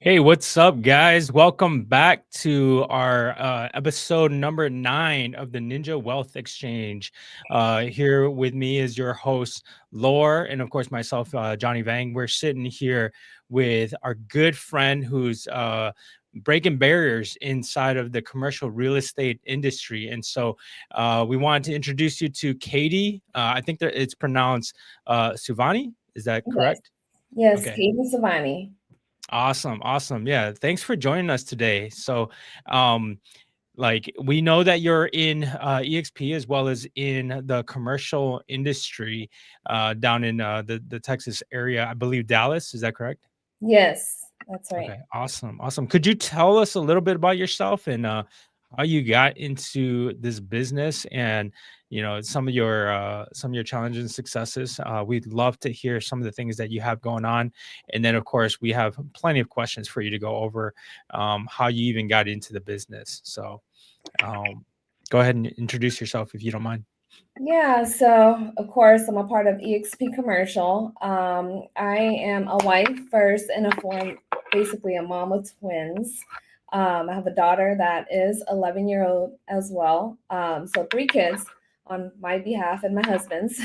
Hey, what's up, guys? Welcome back to our episode number 9 of the Ninja Wealth Exchange. Here with me is your host, Lore, and of course, myself, Johnny Vang. We're sitting here with our good friend who's breaking barriers inside of the commercial real estate industry. And so we wanted to introduce you to Kayde. I think that it's pronounced Souvanny. Is that Yes, correct? yes, Okay. Kayde Souvanny. Awesome, awesome. Yeah, thanks for joining us today. So, um, we know that you're in EXP as well as in the commercial industry down in the Texas area. I believe Dallas. Is that correct? Yes, that's right. Okay, awesome, awesome. Could you tell us a little bit about yourself and how you got into this business and some of your challenges and successes? We'd love to hear some of the things that you have going on, and then of course we have plenty of questions for you to go over how you even got into the business. So um, go ahead and introduce yourself if you don't mind. Yeah, so of course I'm a part of EXP Commercial. I am a wife first and a form, basically a mom of twins. I have a daughter that is 11-year-old as well. So three kids on my behalf and my husband's.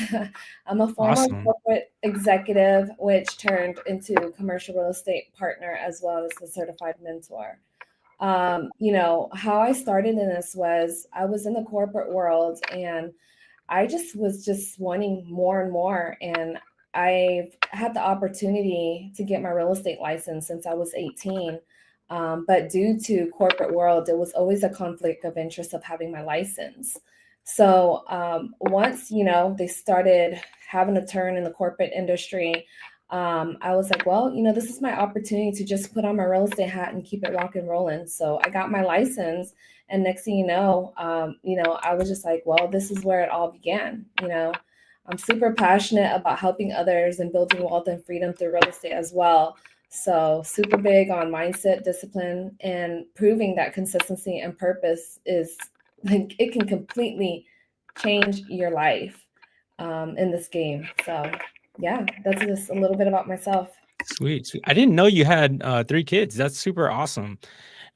I'm a former Awesome. corporate executive, which turned into commercial real estate partner as well as a certified mentor. How I started in this was I was in the corporate world and I just was just wanting more and more. And I've had the opportunity to get my real estate license since I was 18. But due to corporate world, it was always a conflict of interest of having my license. So once, they started having a turn in the corporate industry, I was like, well, this is my opportunity to just put on my real estate hat and keep it rock and rolling. So I got my license, and next thing I was just like, well, this is where it all began. I'm super passionate about helping others and building wealth and freedom through real estate as well. So super big on mindset, discipline, and proving that consistency and purpose is like it can completely change your life in this game. So yeah, that's just a little bit about myself. Sweet, sweet. I didn't know you had 3 kids. That's super awesome.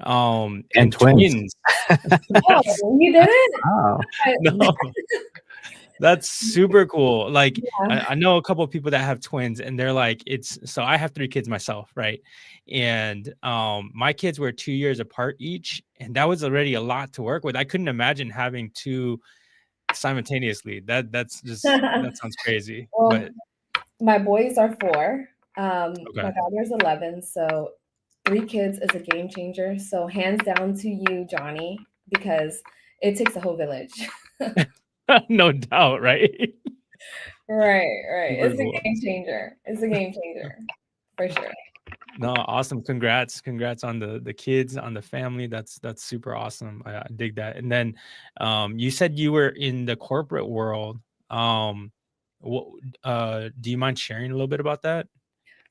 And And twins. twins. That's Oh, you did it? Oh, no. That's super cool. Like, Yeah. I know a couple of people that have twins, and they're like, it's so I have 3 kids myself, right? And, my kids were 2 years apart each, and that was already a lot to work with. I couldn't imagine having 2 simultaneously. That sounds crazy, Well, but my boys are 4. My okay. daughter's 11, so 3 kids is a game changer. So hands down to you, Johnny, because it takes a whole village. No doubt, right? Right, right. Super It's a cool. game changer. It's a game changer for sure. No, awesome. Congrats. Congrats on the kids, on the family. That's super awesome. I dig that. And then you said you were in the corporate world. Um what do you mind sharing a little bit about that?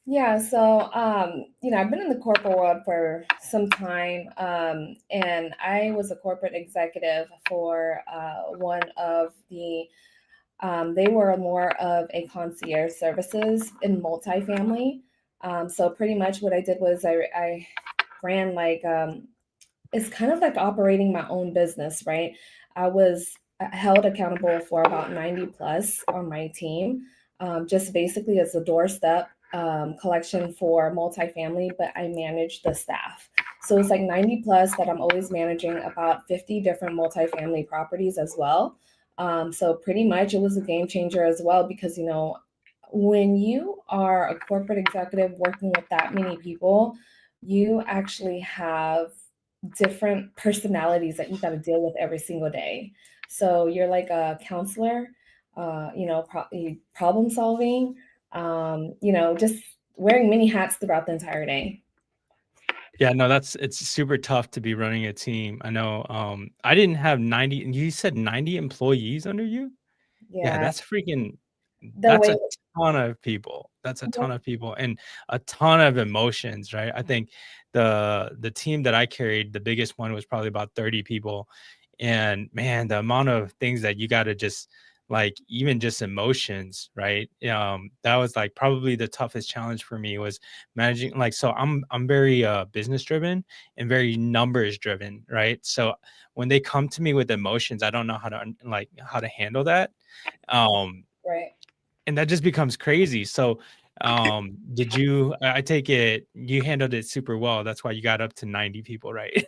Yeah, so I've been in the corporate world for some time, and I was a corporate executive for one of the. They were more of a concierge services in multifamily. So pretty much what I did was I ran like it's kind of like operating my own business, right? I was held accountable for about 90 plus on my team, just basically as a doorstep collection for multifamily, but I managed the staff. So it's like 90 plus that I'm always managing about 50 different multifamily properties as well. So pretty much it was a game changer as well because, when you are a corporate executive working with that many people, you actually have different personalities that you got to deal with every single day. So you're like a counselor, problem solving, just wearing many hats throughout the entire day. Yeah, no, it's super tough to be running a team. I know I didn't have 90, and you said 90 employees under you? Yeah, Yeah, that's freaking the that's way. a ton of people. That's a ton of people and a ton of emotions, right? I think the team that I carried, the biggest one was probably about 30 people. And man, the amount of things that you got to just like even just emotions, right? That was like probably the toughest challenge for me was managing, like, so I'm very business driven and very numbers driven, right? So when they come to me with emotions, I don't know how to like how to handle that. Um Right. and that just becomes crazy. So did you, I take it you handled it super well. That's why you got up to 90 people, right?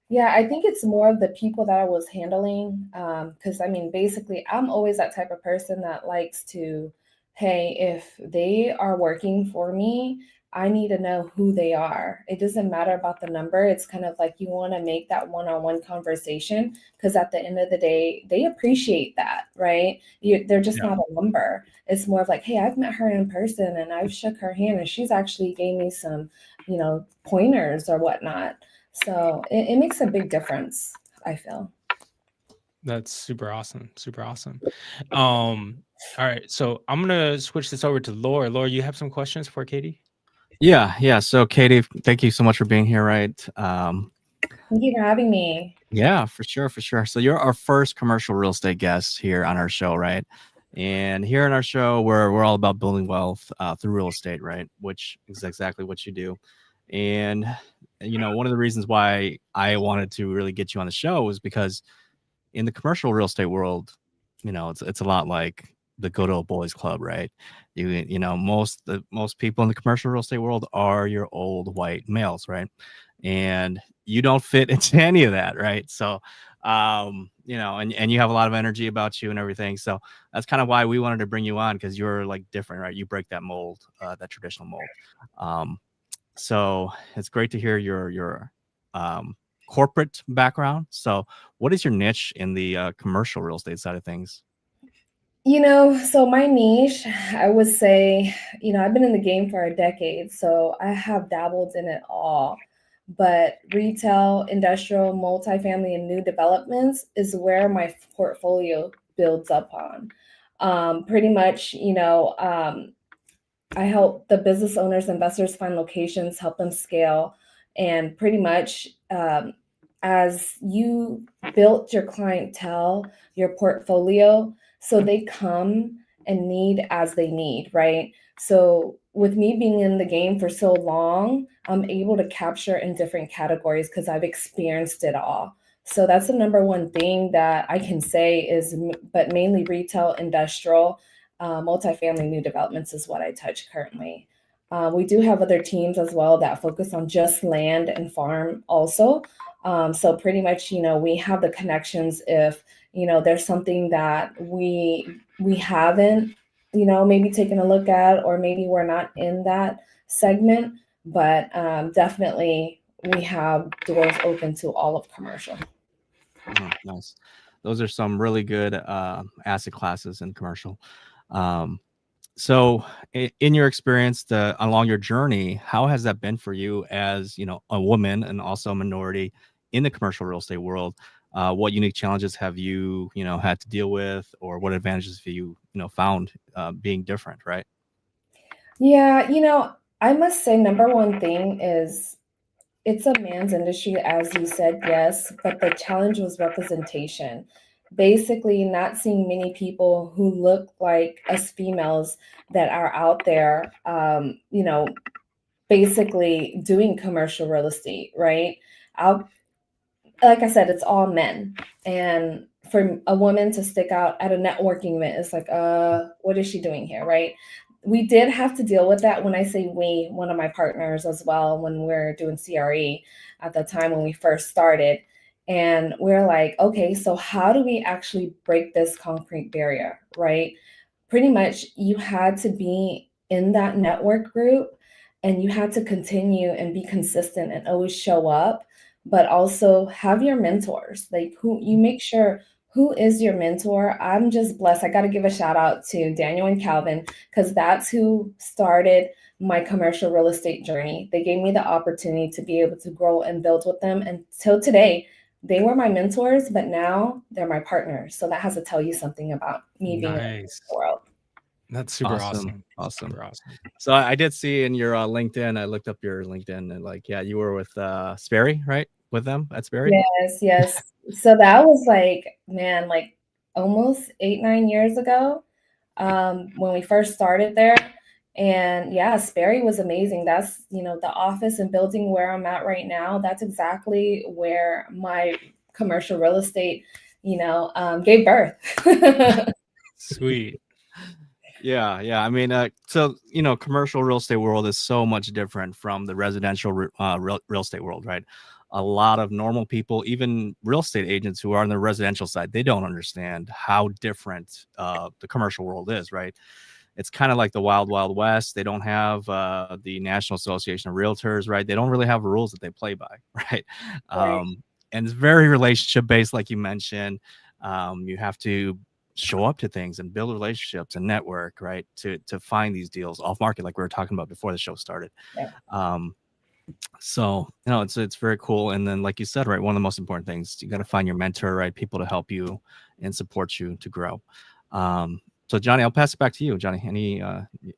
Yeah, I think it's more of the people that I was handling. Because I mean, basically, I'm always that type of person that likes to, hey, if they are working for me, I need to know who they are. It doesn't matter about the number. It's kind of like you want to make that one-on-one conversation because at the end of the day, they appreciate that, right? They're just Yeah, not a number. It's more of like, hey, I've met her in person and I've shook her hand and she's actually gave me some, pointers or whatnot. So it makes a big difference, I feel. that's super awesome. Super awesome. All right, so I'm gonna switch this over to Laura. Laura, you have some questions for Katie? Yeah. So, Katie, thank you so much for being here. Right. Thank you for having me. Yeah, for sure, for sure. So you're our first commercial real estate guest here on our show, right? And here in our show, we're all about building wealth through real estate, right? Which is exactly what you do. And one of the reasons why I wanted to really get you on the show was because in the commercial real estate world, it's a lot like the good old boys club, right? Most people in the commercial real estate world are your old white males, right? And you don't fit into any of that, right? So and you have a lot of energy about you and everything. So that's kind of why we wanted to bring you on, because you're like different, right? You break that mold, that traditional mold. Um, so it's great to hear your corporate background. So what is your niche in the commercial real estate side of things? So my niche, I would say, I've been in the game for a decade, so I have dabbled in it all. But retail, industrial, multifamily, and new developments is where my portfolio builds up on. Pretty much, I help the business owners, investors find locations, help them scale, and pretty much as you built your clientele, your portfolio, so they come and need as they need, right? So with me being in the game for so long, I'm able to capture in different categories because I've experienced it all. So that's the number one thing that I can say is, but mainly retail, industrial, multifamily new developments is what I touch currently. We do have other teams as well that focus on just land and farm also. So pretty much, we have the connections if, there's something that we haven't, maybe taken a look at, or maybe we're not in that segment, but definitely we have doors open to all of commercial. Oh, nice. Those are some really good asset classes in commercial. Um, so in your experience along your journey, how has that been for you as, a woman and also a minority in the commercial real estate world? What unique challenges have you, had to deal with, or what advantages have you, found being different, right? Yeah, I must say, number one thing is it's a man's industry, as you said, yes, but the challenge was representation. Basically, not seeing many people who look like us females that are out there, basically doing commercial real estate, right? Out, like I said, it's all men. And for a woman to stick out at a networking event, it's like, what is she doing here, right? We did have to deal with that. When I say we, one of my partners as well, when we're doing CRE at the time when we first started. And we're like, okay, so how do we actually break this concrete barrier, right? Pretty much you had to be in that network group and you had to continue and be consistent and always show up, but also have your mentors, like who you make sure who is your mentor. I'm just blessed. I got to give a shout out to Daniel and Calvin because that's who started my commercial real estate journey. They gave me the opportunity to be able to grow and build with them until today. They were my mentors, but now they're my partners. So that has to tell you something about me being in Nice. the world. That's super Awesome. awesome. Awesome. Super awesome. So I did see in your LinkedIn, I looked up your LinkedIn, and like, yeah, you were with Sperry, right? With them at Sperry? Yes, yes. So that was like, man, like almost 8, 9 years ago, when we first started there. And yeah, Sperry was amazing. That's, the office and building where I'm at right now. That's exactly where my commercial real estate, gave birth. Sweet. Yeah. I mean, so commercial real estate world is so much different from the residential real estate world, right? A lot of normal people, even real estate agents who are on the residential side, they don't understand how different the commercial world is, right? It's kind of like the wild, wild west. They don't have the National Association of Realtors, right? They don't really have rules that they play by, right? Right. And it's very relationship based, like you mentioned. You have to show up to things and build relationships and network, right? To find these deals off market, like we were talking about before the show started. Yeah. So it's very cool. And then, like you said, right, one of the most important things, you got to find your mentor, right? People to help you and support you to grow. So Johnny, I'll pass it back to you. Johnny,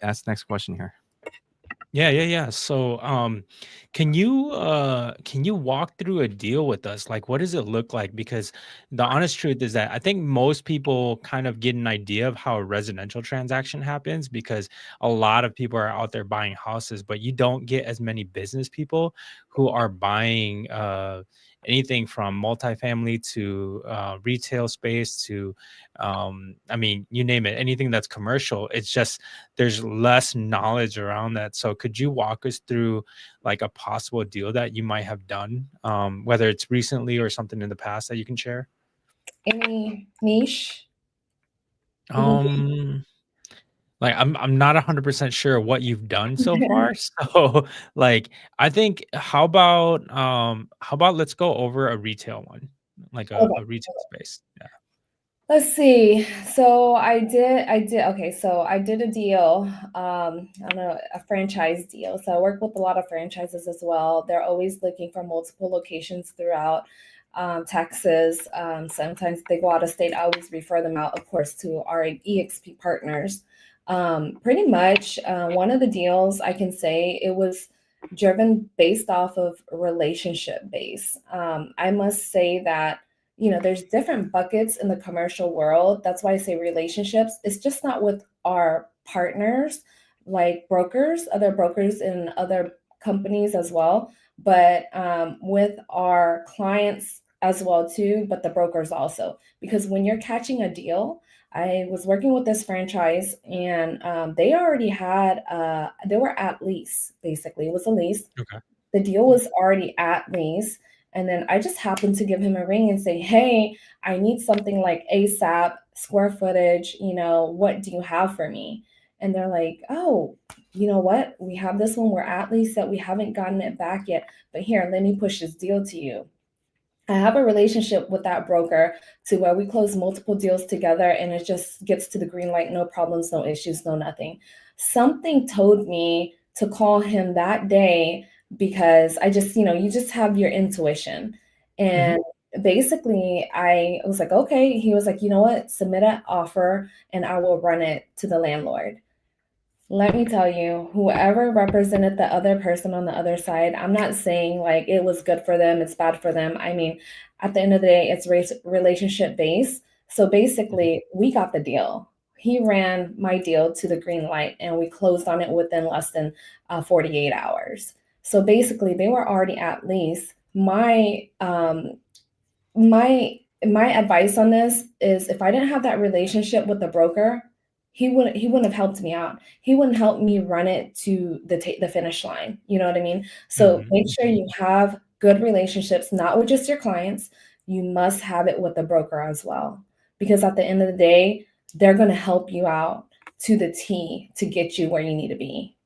ask the next question here. Yeah. So, can you walk through a deal with us? Like, what does it look like? Because the honest truth is that I think most people kind of get an idea of how a residential transaction happens because a lot of people are out there buying houses, but you don't get as many business people who are buying anything from multifamily to retail space to, I mean, you name it, anything that's commercial. It's just there's less knowledge around that. So could you walk us through like a possible deal that you might have done, whether it's recently or something in the past that you can share? Any niche? Um, like I'm not 100% sure what you've done so far. So like I think how about let's go over a retail one, like Okay. a retail space. Yeah. Let's see. So okay. So I did a deal, on a franchise deal. So I work with a lot of franchises as well. They're always looking for multiple locations throughout Texas. Sometimes they go out of state. I always refer them out, of course, to our EXP partners. Pretty much, one of the deals I can say it was driven based off of relationship base. I must say that there's different buckets in the commercial world. That's why I say relationships. It's just not with our partners, like brokers, other brokers in other companies as well, but with our clients as well too, but the brokers also. Because when you're catching a deal, I was working with this franchise and they already had, they were at lease, basically. It was a lease. Okay. The deal was already at lease. And then I just happened to give him a ring and say, hey, I need something like ASAP, square footage, what do you have for me? And they're like, oh, you know what? We have this one. We're at least that we haven't gotten it back yet. But here, let me push this deal to you. I have a relationship with that broker to where we close multiple deals together and it just gets to the green light, no problems, no issues, no nothing. Something told me to call him that day because I just, you just have your intuition. Mhm. And basically, I was like, okay. He was like, you know what? Submit an offer and I will run it to the landlord. Let me tell you, whoever represented the other person on the other side, I'm not saying like it was good for them, it's bad for them. I mean, at the end of the day, it's relationship based. So Mhm. basically, we got the deal. He ran my deal to the green light and we closed on it within less than 48 hours. So basically, they were already at least. My advice on this is if I didn't have that relationship with the broker, he wouldn't have helped me out. He wouldn't help me run it to the finish line. You know what I mean? So Mhm. make sure you have good relationships, not with just your clients. You must have it with the broker as well, because at the end of the day, they're going to help you out to the T to get you where you need to be.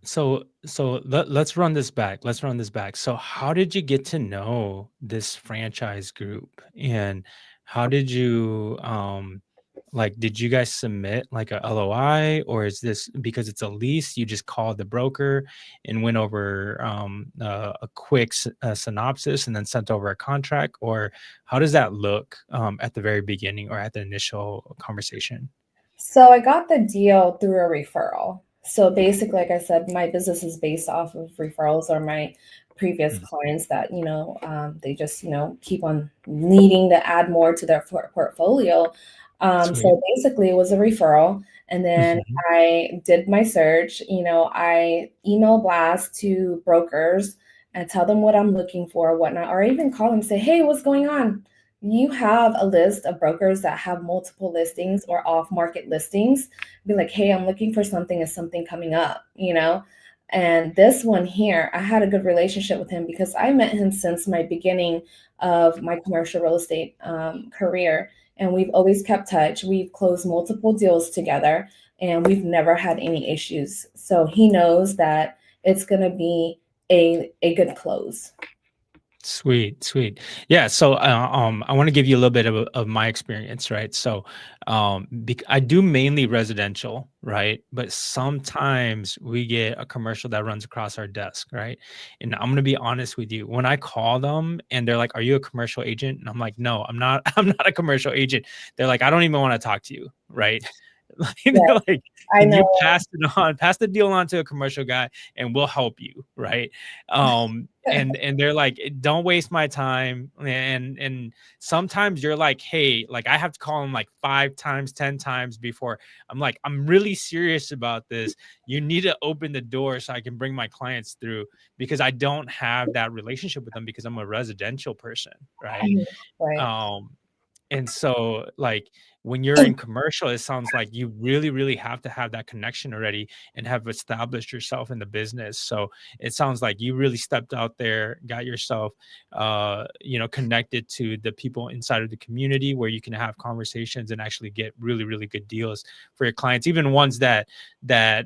So let's run this back. Let's run this back. So how did you get to know this franchise group and how did you like did you guys submit like a LOI or is this because it's a lease you just called the broker and went over a quick synopsis and then sent over a contract or how does that look at the very beginning or at the initial conversation? So I got the deal through a referral. So basically, like I said, my business is based off of referrals or my previous clients that, they just, keep on needing to add more to their portfolio. Sweet. So basically, it was a referral. And then Mhm. I did my search. I email blast to brokers and tell them what I'm looking for, whatnot, or even call them and say, hey, what's going on? You have a list of brokers that have multiple listings or off market listings. Be like, hey, I'm looking for something. Is something coming up? And this one here, I had a good relationship with him because I met him since my beginning of my commercial real estate career. And we've always kept touch. We've closed multiple deals together and we've never had any issues. So he knows that it's going to be a good close. Sweet, sweet. Yeah. So, I want to give you a little bit of my experience, right? So, I do mainly residential, right? But sometimes we get a commercial that runs across our desk, right? And I'm gonna be honest with you. When I call them and they're like, "Are you a commercial agent?" And I'm like, "No, I'm not. I'm not a commercial agent." They're like, "I don't even want to talk to you," right? Like, Right. they're like, I "Can know. you pass the deal on to a commercial guy, and we'll help you," right? And they're like, don't waste my time. And sometimes you're like, hey, like I have to call them like 5 times 10 times before I'm like, I'm really serious about this. You need to open the door so I can bring my clients through, because I don't have that relationship with them because I'm a residential person, right? Right. um and so, like, when you're in commercial, it sounds like you really, really have to have that connection already and have established yourself in the business. So it sounds like you really stepped out there, got yourself, connected to the people inside of the community where you can have conversations and actually get really, really good deals for your clients, even ones that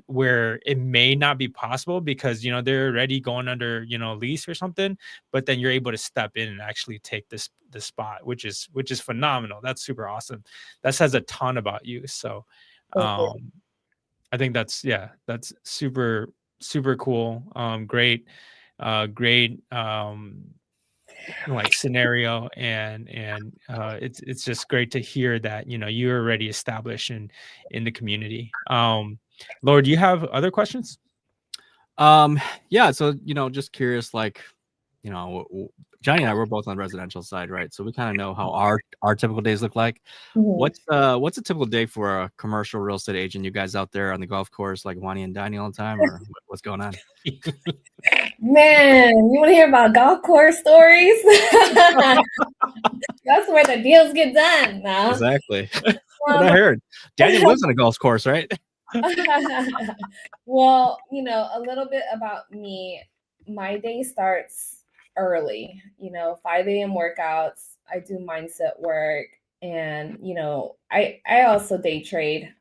where it may not be possible because they're already going under lease or something, but then you're able to step in and actually take the spot, which is phenomenal. That's super awesome. That says a ton about you. So Thank you. I think that's super, super cool. Great like scenario, and it's just great to hear that you're already established in the community. Laura, do you have other questions? Yeah, so just curious, like, Johnny and I, we're both on the residential side, right? So we kind of know how our typical days look like. Mhm. What's a typical day for a commercial real estate agent? You guys out there on the golf course, like whining and dining all the time, or what's going on? Man, you want to hear about golf course stories? That's where the deals get done now. Exactly. What Um, I heard. Daniel lives on a golf course, right? well, a little bit about me. My day starts early, 5 a.m. workouts. I do mindset work. And, I also day trade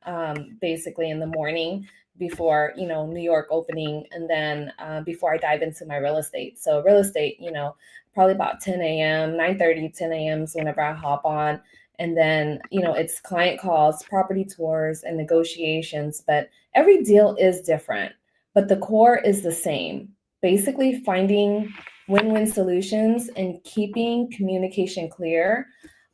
basically in the morning before, New York opening. And then before I dive into my real estate. So real estate, probably about 10 a.m., 9:30, 10 a.m. is whenever I hop on. And then, it's client calls, property tours, and negotiations. But every deal is different, but the core is the same. Basically, finding win-win solutions and keeping communication clear.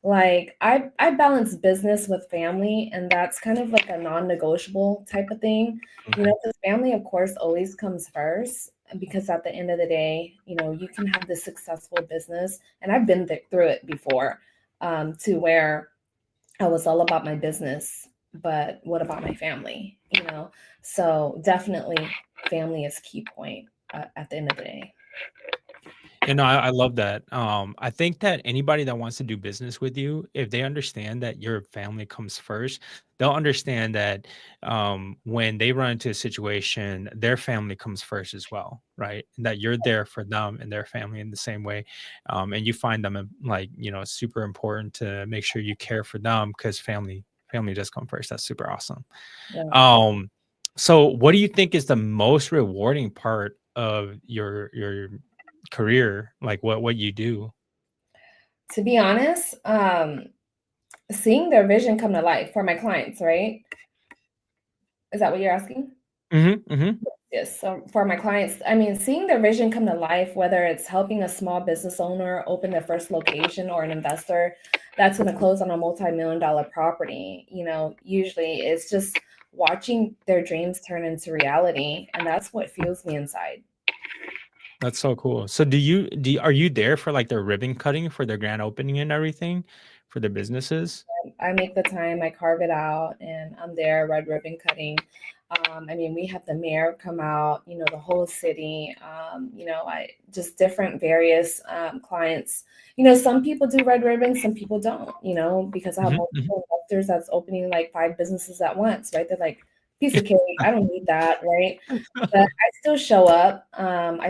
Like I balance business with family, and that's kind of like a non-negotiable type of thing. Because family, of course, always comes first. Because at the end of the day, you can have this successful business, and I've been through it before, to where I was all about my business, but what about my family? So definitely family is key point at the end of the day. I love that. I think that anybody that wants to do business with you, if they understand that your family comes first, they'll understand that when they run into a situation, their family comes first as well, right? And that you're there for them and their family in the same way. And you find them like, super important to make sure you care for them because family does come first. That's super awesome. Yeah. Um, so what do you think is the most rewarding part of your career, like what you do? To be honest, seeing their vision come to life for my clients, right? Is that what you're asking? Mhm, mhm. Yes. So for my clients, I mean, seeing their vision come to life, whether it's helping a small business owner open their first location or an investor that's going to close on a multi-million dollar property, usually it's just watching their dreams turn into reality. And that's what fuels me inside. That's so cool. So are you there for like their ribbon cutting for their grand opening and everything for their businesses? I make the time, I carve it out, and I'm there, red ribbon cutting. I mean, we have the mayor come out, the whole city, I just different various clients. Some people do red ribbon, some people don't, because I have Mhm, mhm. multiple investors that's opening like 5 businesses at once, right? They're like, piece of cake, I don't need that, right? But I still show up. I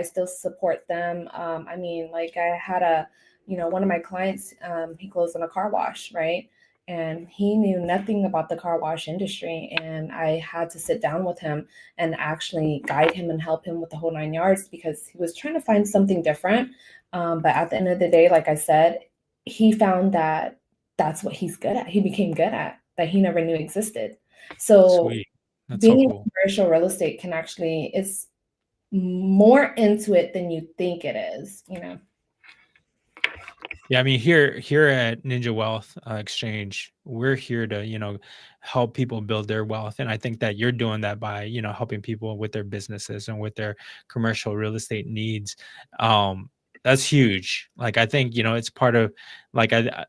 still support them. I mean, like I had one of my clients, he closed on a car wash, right? And he knew nothing about the car wash industry. And I had to sit down with him and actually guide him and help him with the whole 9 yards because he was trying to find something different. But at the end of the day, like I said, he found that that's what he's good at. He became good at that he never knew existed. So Sweet. That's so being in cool. commercial real estate can actually, it's more into it than you think it is. Yeah, I mean here at Ninja Wealth Exchange, we're here to, help people build their wealth. And I think that you're doing that by, helping people with their businesses and with their commercial real estate needs. That's huge. Like I think, it's part of like I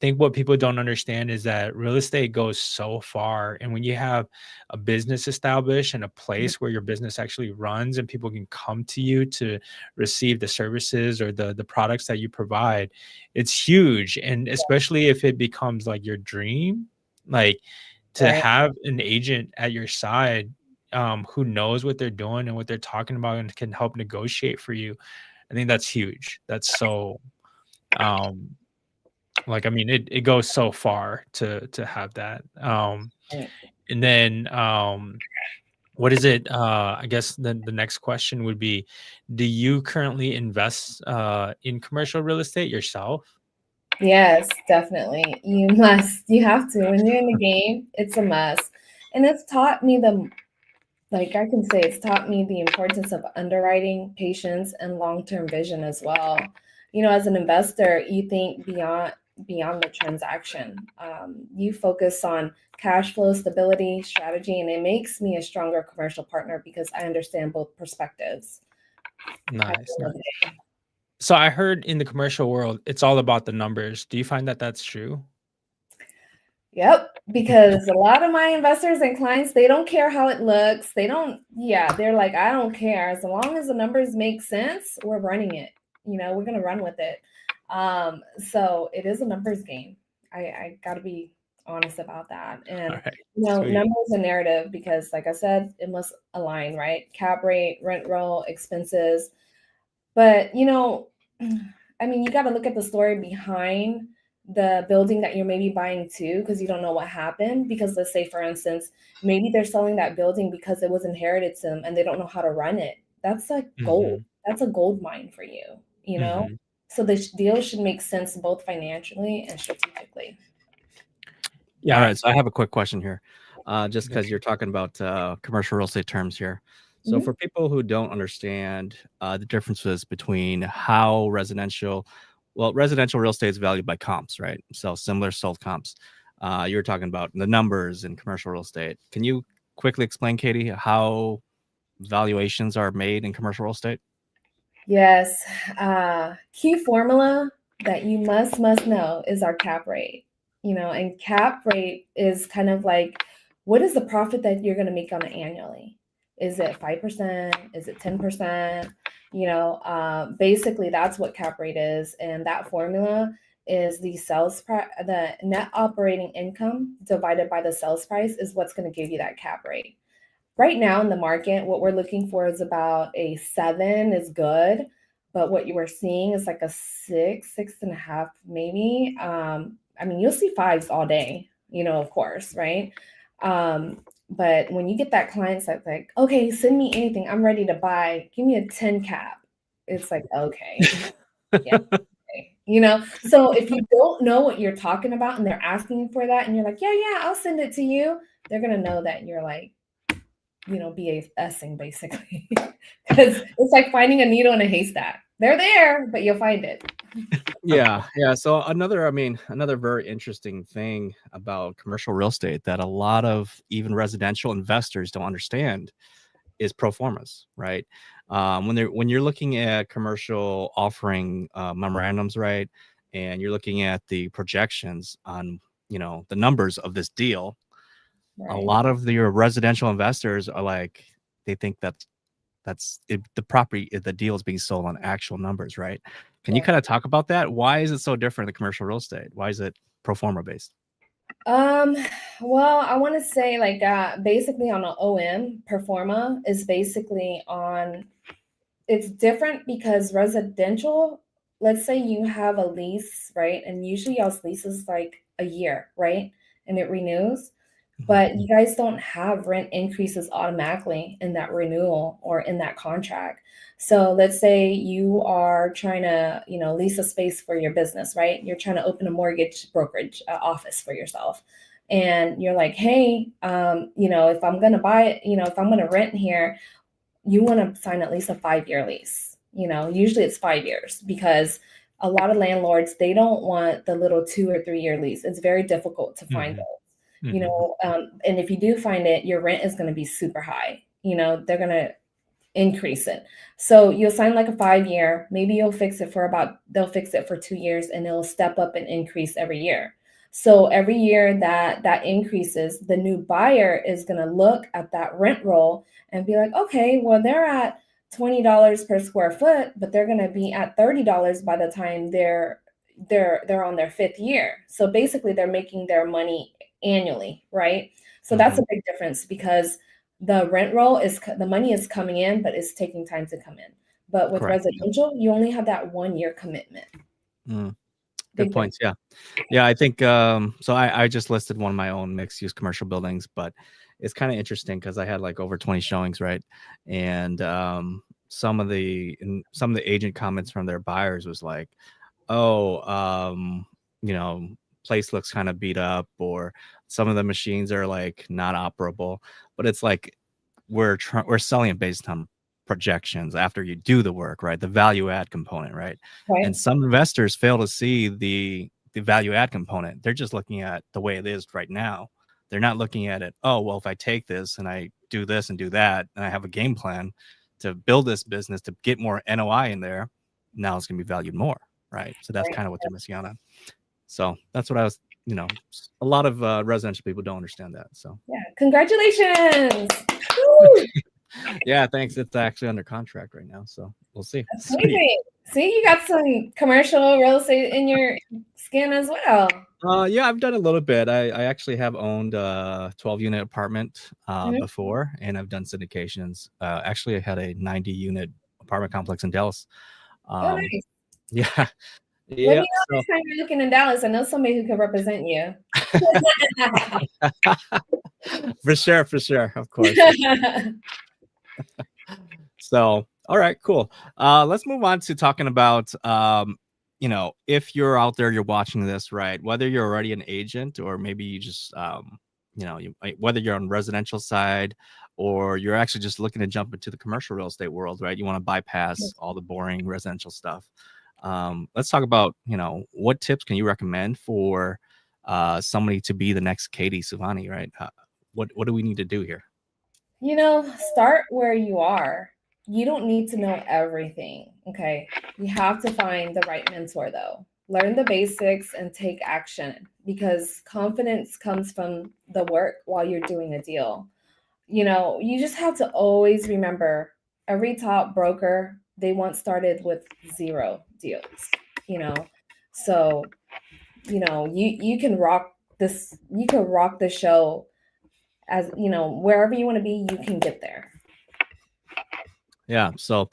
think what people don't understand is that real estate goes so far. And when you have a business established and a place where your business actually runs and people can come to you to receive the services or the products that you provide, it's huge. And especially if it becomes like your dream, like to Right. have an agent at your side who knows what they're doing and what they're talking about and can help negotiate for you. I think that's huge. That's so um like I mean it goes so far to have that. Right. And then what is it? I guess the next question would be, do you currently invest in commercial real estate yourself? Yes, definitely. You must. You have to. When you're in the game, it's a must. And it's taught me like I can say, it's taught me the importance of underwriting, patience, and long-term vision as well. As an investor, you think beyond the transaction. You focus on cash flow, stability, strategy, and it makes me a stronger commercial partner because I understand both perspectives. At the Nice, end nice. of the day. So I heard in the commercial world, it's all about the numbers. Do you find that that's true? Yep, because a lot of my investors and clients, they don't care how it looks. They're like, I don't care. As long as the numbers make sense, we're running it. We're gonna run with it. So it is a numbers game. I gotta be honest about that. All And right, sweet. numbers and narrative, because like I said, it must align, right? Cap rate, rent roll, expenses. But I mean, you got to look at the story behind the building that you're maybe buying too, because you don't know what happened. Because let's say, for instance, maybe they're selling that building because it was inherited to them and they don't know how to run it. That's like gold. Hmm. That's a gold mine for you. Hmm. So the deal should make sense both financially and strategically. All Yeah. right, so I have a quick question here, just Okay. because you're talking about commercial real estate terms here. So Mhm. for people who don't understand the differences between how residential real estate is valued by comps, right? So similar sold comps. You were talking about the numbers in commercial real estate. Can you quickly explain, Katie, how valuations are made in commercial real estate? Yes. Key formula that you must know is our cap rate. And cap rate is kind of like what is the profit that you're going to make on it annually? Is it 5%? Is it 10%? Basically that's what cap rate is. And that formula is the sales price, the net operating income divided by the sales price is what's going to give you that cap rate. Right now in the market, what we're looking for is about a 7 is good, but what you were seeing is like a 6.5 maybe. I mean, you'll see 5s all day, of course, right? But when you get that client that's like, okay, send me anything, I'm ready to buy, give me a 10 cap. It's like, okay, yeah. Okay. So if you don't know what you're talking about and they're asking for that and you're like, yeah, I'll send it to you, they're gonna know that you're like, BASing basically. Because it's like finding a needle in a haystack. They're there, but you'll find it. Yeah, yeah. So another very interesting thing about commercial real estate that a lot of even residential investors don't understand is pro formas, right? When you're looking at commercial offering memorandums, right, and you're looking at the projections on the numbers of this deal, a Right. lot of your residential investors are like, they think that's it, the property, the deal is being sold on actual numbers, right? Can you Yeah. kind of talk about that? Why is it so different in commercial real estate? Why is it pro forma based? Um, well, I want to say like basically on an OM, performa is basically on it's different because residential, let's say you have a lease, right? And usually y'all's lease is like a year, right? And it renews. But you guys don't have rent increases automatically in that renewal or in that contract. So let's say you are trying to, lease a space for your business, right? You're trying to open a mortgage brokerage office for yourself. And you're like, hey, if I'm going to buy it, if I'm going to rent here, you want to sign at least a 5-year lease. Usually it's 5 years because a lot of landlords, they don't want the little 2 or 3 year lease. It's very difficult to find those. And if you do find it, your rent is going to be super high. They're going to increase it. So you'll sign like a 5 year, maybe they'll fix it for 2 years and it'll step up and increase every year. So every year that increases, the new buyer is going to look at that rent roll and be like, okay, well, they're at $20 per square foot, but they're going to be at $30 by the time they're on their 5th year. So basically they're making their money annually, right? So that's a big difference because the rent roll the money is coming in, but it's taking time to come in. But with Correct. residential, you only have that 1 year commitment. Good Big points. Yeah. I think so. I just listed one of my own mixed use commercial buildings, but it's kind of interesting because I had like over 20 showings, right? And some of the agent comments from their buyers was like, oh, place looks kind of beat up, or some of the machines are like not operable. But it's like we're selling it based on projections after you do the work, right? The value add component, right? Right. And some investors fail to see the value add component. They're just looking at the way it is right now. They're not looking at it, oh, well, if I take this and I do this and do that, and I have a game plan to build this business to get more NOI in there, now it's going to be valued more, right? So that's Right. kind of what they're missing out on. So that's what I was, a lot of residential people don't understand that. So Yeah. Congratulations. Woo! yeah, thanks. It's actually under contract right now, so we'll see. That's amazing. See, you got some commercial real estate in your skin as well. Yeah, I've done a little bit. I actually have owned a 12-unit apartment before, and I've done syndications. Actually, I had a 90-unit apartment complex in Dallas. Oh, nice. Yeah, Let yeah. me know next time you're looking in Dallas. I know somebody who can represent you. For sure, of course. So, all right, cool. Let's move on to talking about if you're out there, you're watching this, right? Whether you're already an agent or maybe you just whether you're on residential side or you're actually just looking to jump into the commercial real estate world, right? You want to bypass all the boring residential stuff. Let's talk about, what tips can you recommend for somebody to be the next Kayde Souvanny, right? What do we need to do here? Start where you are. You don't need to know everything. Okay. You have to find the right mentor, though. Learn the basics and take action because confidence comes from the work while you're doing a deal. You just have to always remember every top broker, they once started with 0 deals, you know. So, you can rock this, you can rock the show as, wherever you want to be, you can get there. Yeah. So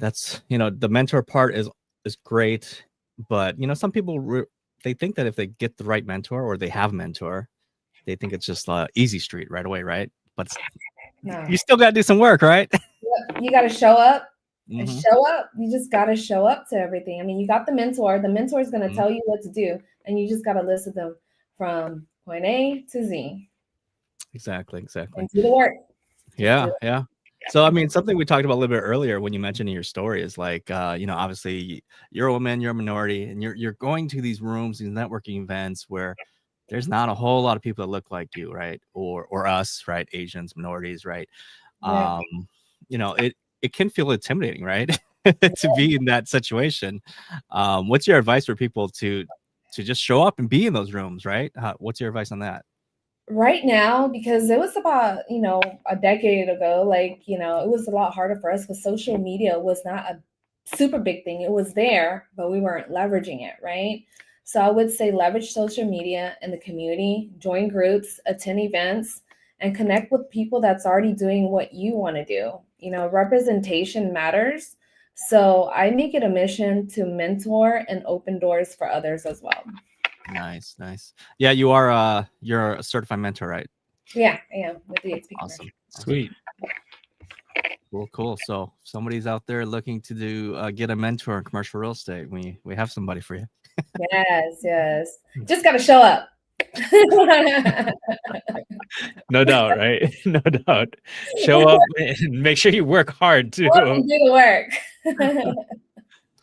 that's, the mentor part is great, but some people they think that if they get the right mentor or they have a mentor, they think it's just easy street right away, right? But No. you still got to do some work, right? You got to show up and Mhm. show up. You just got to show up to everything. I mean, you got the mentor. The mentor is going to tell you what to do, and you just got to listen to them from point A to Z Exactly. and do the work. Yeah. So, I mean, something we talked about a little bit earlier when you mentioned in your story is like, obviously you're a woman, you're a minority, and you're going to these rooms, these networking events where there's not a whole lot of people that look like you, right? Or us, right? Asians, minorities, right? Yeah. Um, it can feel intimidating, right? To be in that situation. What's your advice for people to just show up and be in those rooms, right? What's your advice on that? Right now, because it was about, a decade ago, like, it was a lot harder for us because social media was not a super big thing. It was there, but we weren't leveraging it, right? So I would say leverage social media in the community, join groups, attend events, and connect with people that's already doing what you want to do. Representation matters. So I make it a mission to mentor and open doors for others as well. Nice. Yeah, you're a certified mentor, right? Yeah, I am with the XP Awesome. Sweet. Cool. So if somebody's out there looking to get a mentor in commercial real estate, we have somebody for you. Yes. Just got to show up. No doubt, right? No doubt. Show up and make sure you work hard too. Do the work.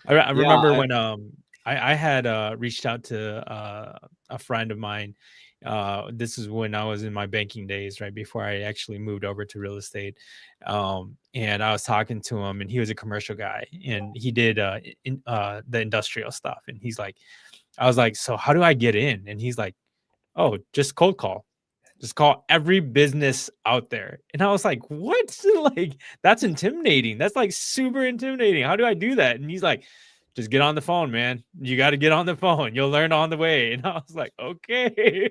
I remember when I had reached out to a friend of mine. This is when I was in my banking days, right before I actually moved over to real estate. And I was talking to him, and he was a commercial guy, and he did the industrial stuff. And he's like, I was like, so how do I get in? And he's like, oh, just cold call. Just call every business out there. And I was like, what? Like, that's intimidating. That's like super intimidating. How do I do that? And he's like, just get on the phone, man. You got to get on the phone. You'll learn on the way. And I was like, okay.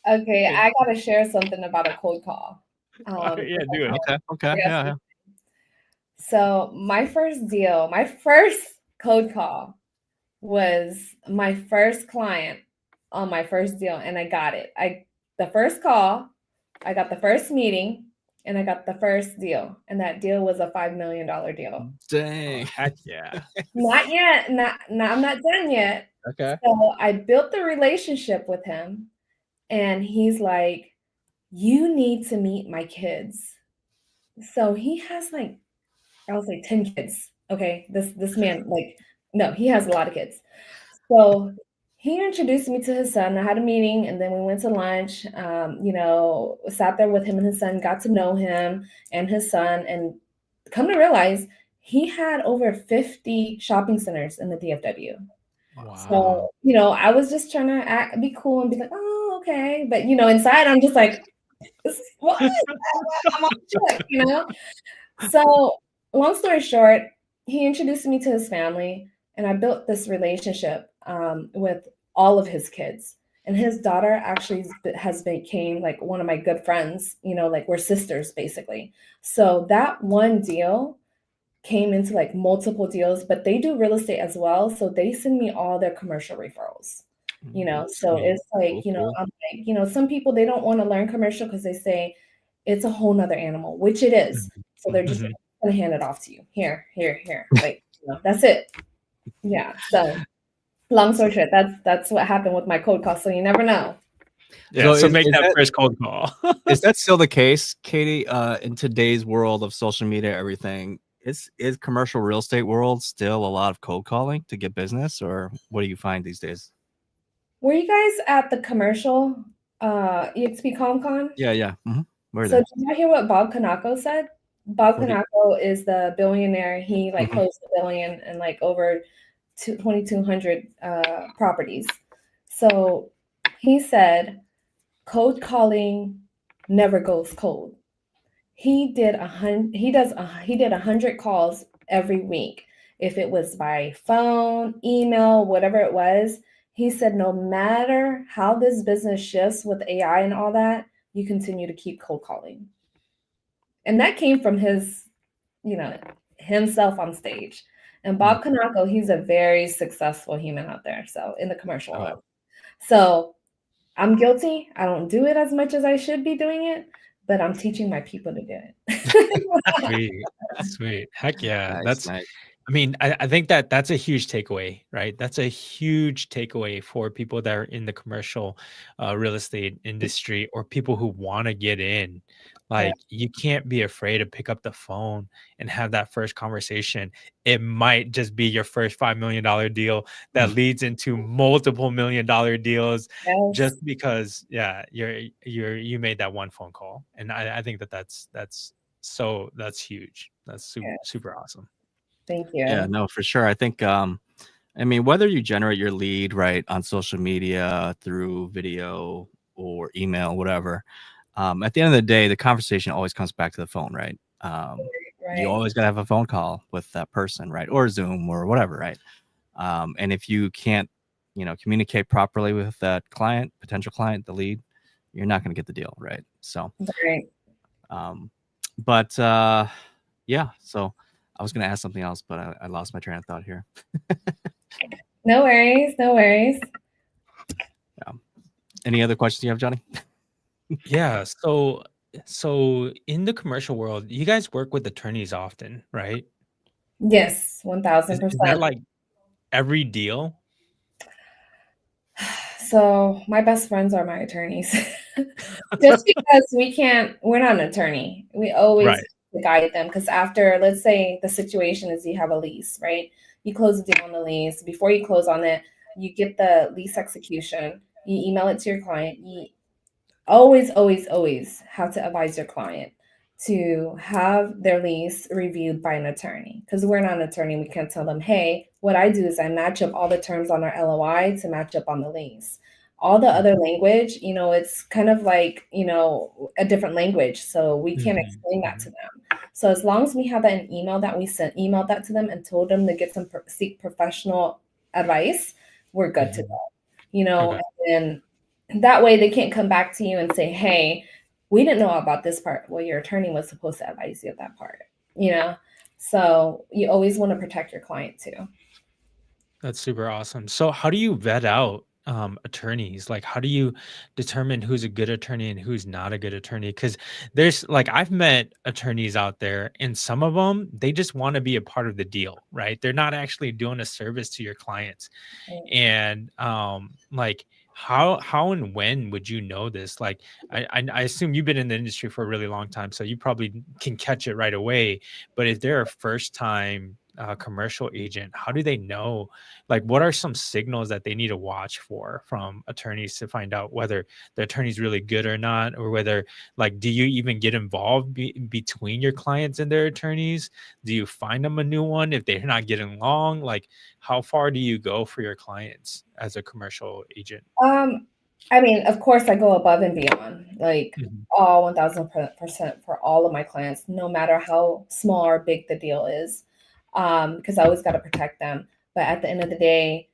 Okay, I got to share something about a cold call. Yeah, do it. Okay. Yeah. So my first cold call was my first client on my first deal, and I got it. The first call, I got the first meeting, and I got the first deal, and that deal was a $5 million deal. Dang. Heck yeah. Not yet. I'm not done yet. Okay. So I built the relationship with him, and he's like, you need to meet my kids. So he has like, I was like 10 kids. Okay. This man, like, no, he has a lot of kids. So he introduced me to his son. I had a meeting, and then we went to lunch. Sat there with him and his son, got to know him and his son, and come to realize he had over 50 shopping centers in the DFW. Wow. So, I was just trying to be cool and be like, oh, okay. But, inside I'm just like, what? I'm on check. So long story short, he introduced me to his family, and I built this relationship with all of his kids. And his daughter actually has became like one of my good friends, like we're sisters basically. So that one deal came into like multiple deals, but they do real estate as well. So they send me all their commercial referrals, so it's like, Cool. I'm like, some people, they don't want to learn commercial because they say it's a whole nother animal, which it is. So they're just going to hand it off to you. Here. Like, that's it. Yeah. So long story short, that's what happened with my cold call. So you never know. Yeah. So make that first cold call. Is that still the case, Kayde? In today's world of social media, everything, is commercial real estate world still a lot of cold calling to get business, or what do you find these days? Were you guys at the commercial EXP ComCon? Yeah. So did you hear what Bob Kanako said? Bob Kanako is the billionaire. He like closed $1 billion and like over 2,200 properties. So he said, cold calling never goes cold. He did 100 calls every week. If it was by phone, email, whatever it was, he said, no matter how this business shifts with AI and all that, you continue to keep cold calling. And that came from his, himself on stage. And Bob Kanako, he's a very successful human out there. So in the commercial world. So I'm guilty. I don't do it as much as I should be doing it, but I'm teaching my people to do it. Sweet. Heck yeah. Nice. I mean, I think that's a huge takeaway, right? That's a huge takeaway for people that are in the commercial real estate industry, or people who want to get in. Like, you can't be afraid to pick up the phone and have that first conversation. It might just be your first $5 million deal that leads into multiple $1 million deals Yes. just because, yeah, you made that one phone call. And I think that's huge. That's Yeah. super awesome. Thank you. Yeah, no, for sure. I think, I mean, whether you generate your lead right on social media through video or email, whatever, at the end of the day, the conversation always comes back to the phone, right? You Right. always got to have a phone call with that person, right? Or Zoom or whatever, right? And if you can't, communicate properly with that client, potential client, the lead, you're not going to get the deal, right? So, Right. but yeah, so I was going to ask something else, but I lost my train of thought here. No worries. No worries. Yeah. Any other questions you have, Johnny? Yeah. So in the commercial world, you guys work with attorneys often, right? Yes, Is that 1000%. like every deal? So my best friends are my attorneys. Just because we're not an attorney. We always Right. guide them because after, let's say the situation is you have a lease, right? You close the deal on the lease. Before you close on it, you get the lease execution. You email it to your client. You always have to advise your client to have their lease reviewed by an attorney because we're not an attorney. We can't tell them, hey, what I do is I match up all the terms on our LOI to match up on the lease. All the other language, it's kind of like, a different language. So we can't explain that to them. So as long as we have that in email that we emailed that to them and told them to get seek professional advice, we're good to go. Okay. And that way they can't come back to you and say, hey, we didn't know about this part. Well, your attorney was supposed to advise you of that part. So you always want to protect your client too. That's super awesome. So how do you vet out attorneys? Like, how do you determine who's a good attorney and who's not a good attorney? Because there's like, I've met attorneys out there, and some of them, they just want to be a part of the deal, right? They're not actually doing a service to your clients. And like, how and when would you know this? Like, I assume you've been in the industry for a really long time, so you probably can catch it right away. But if they're a first time commercial agent, how do they know? Like, what are some signals that they need to watch for from attorneys to find out whether the attorney's really good or not, or whether, like, do you even get involved between your clients and their attorneys? Do you find them a new one if they're not getting along? Like, how far do you go for your clients as a commercial agent? I mean, of course, I go above and beyond, like Mhm. all 1000% for all of my clients, no matter how small or big the deal is, because I always got to protect them. But at the end of the day,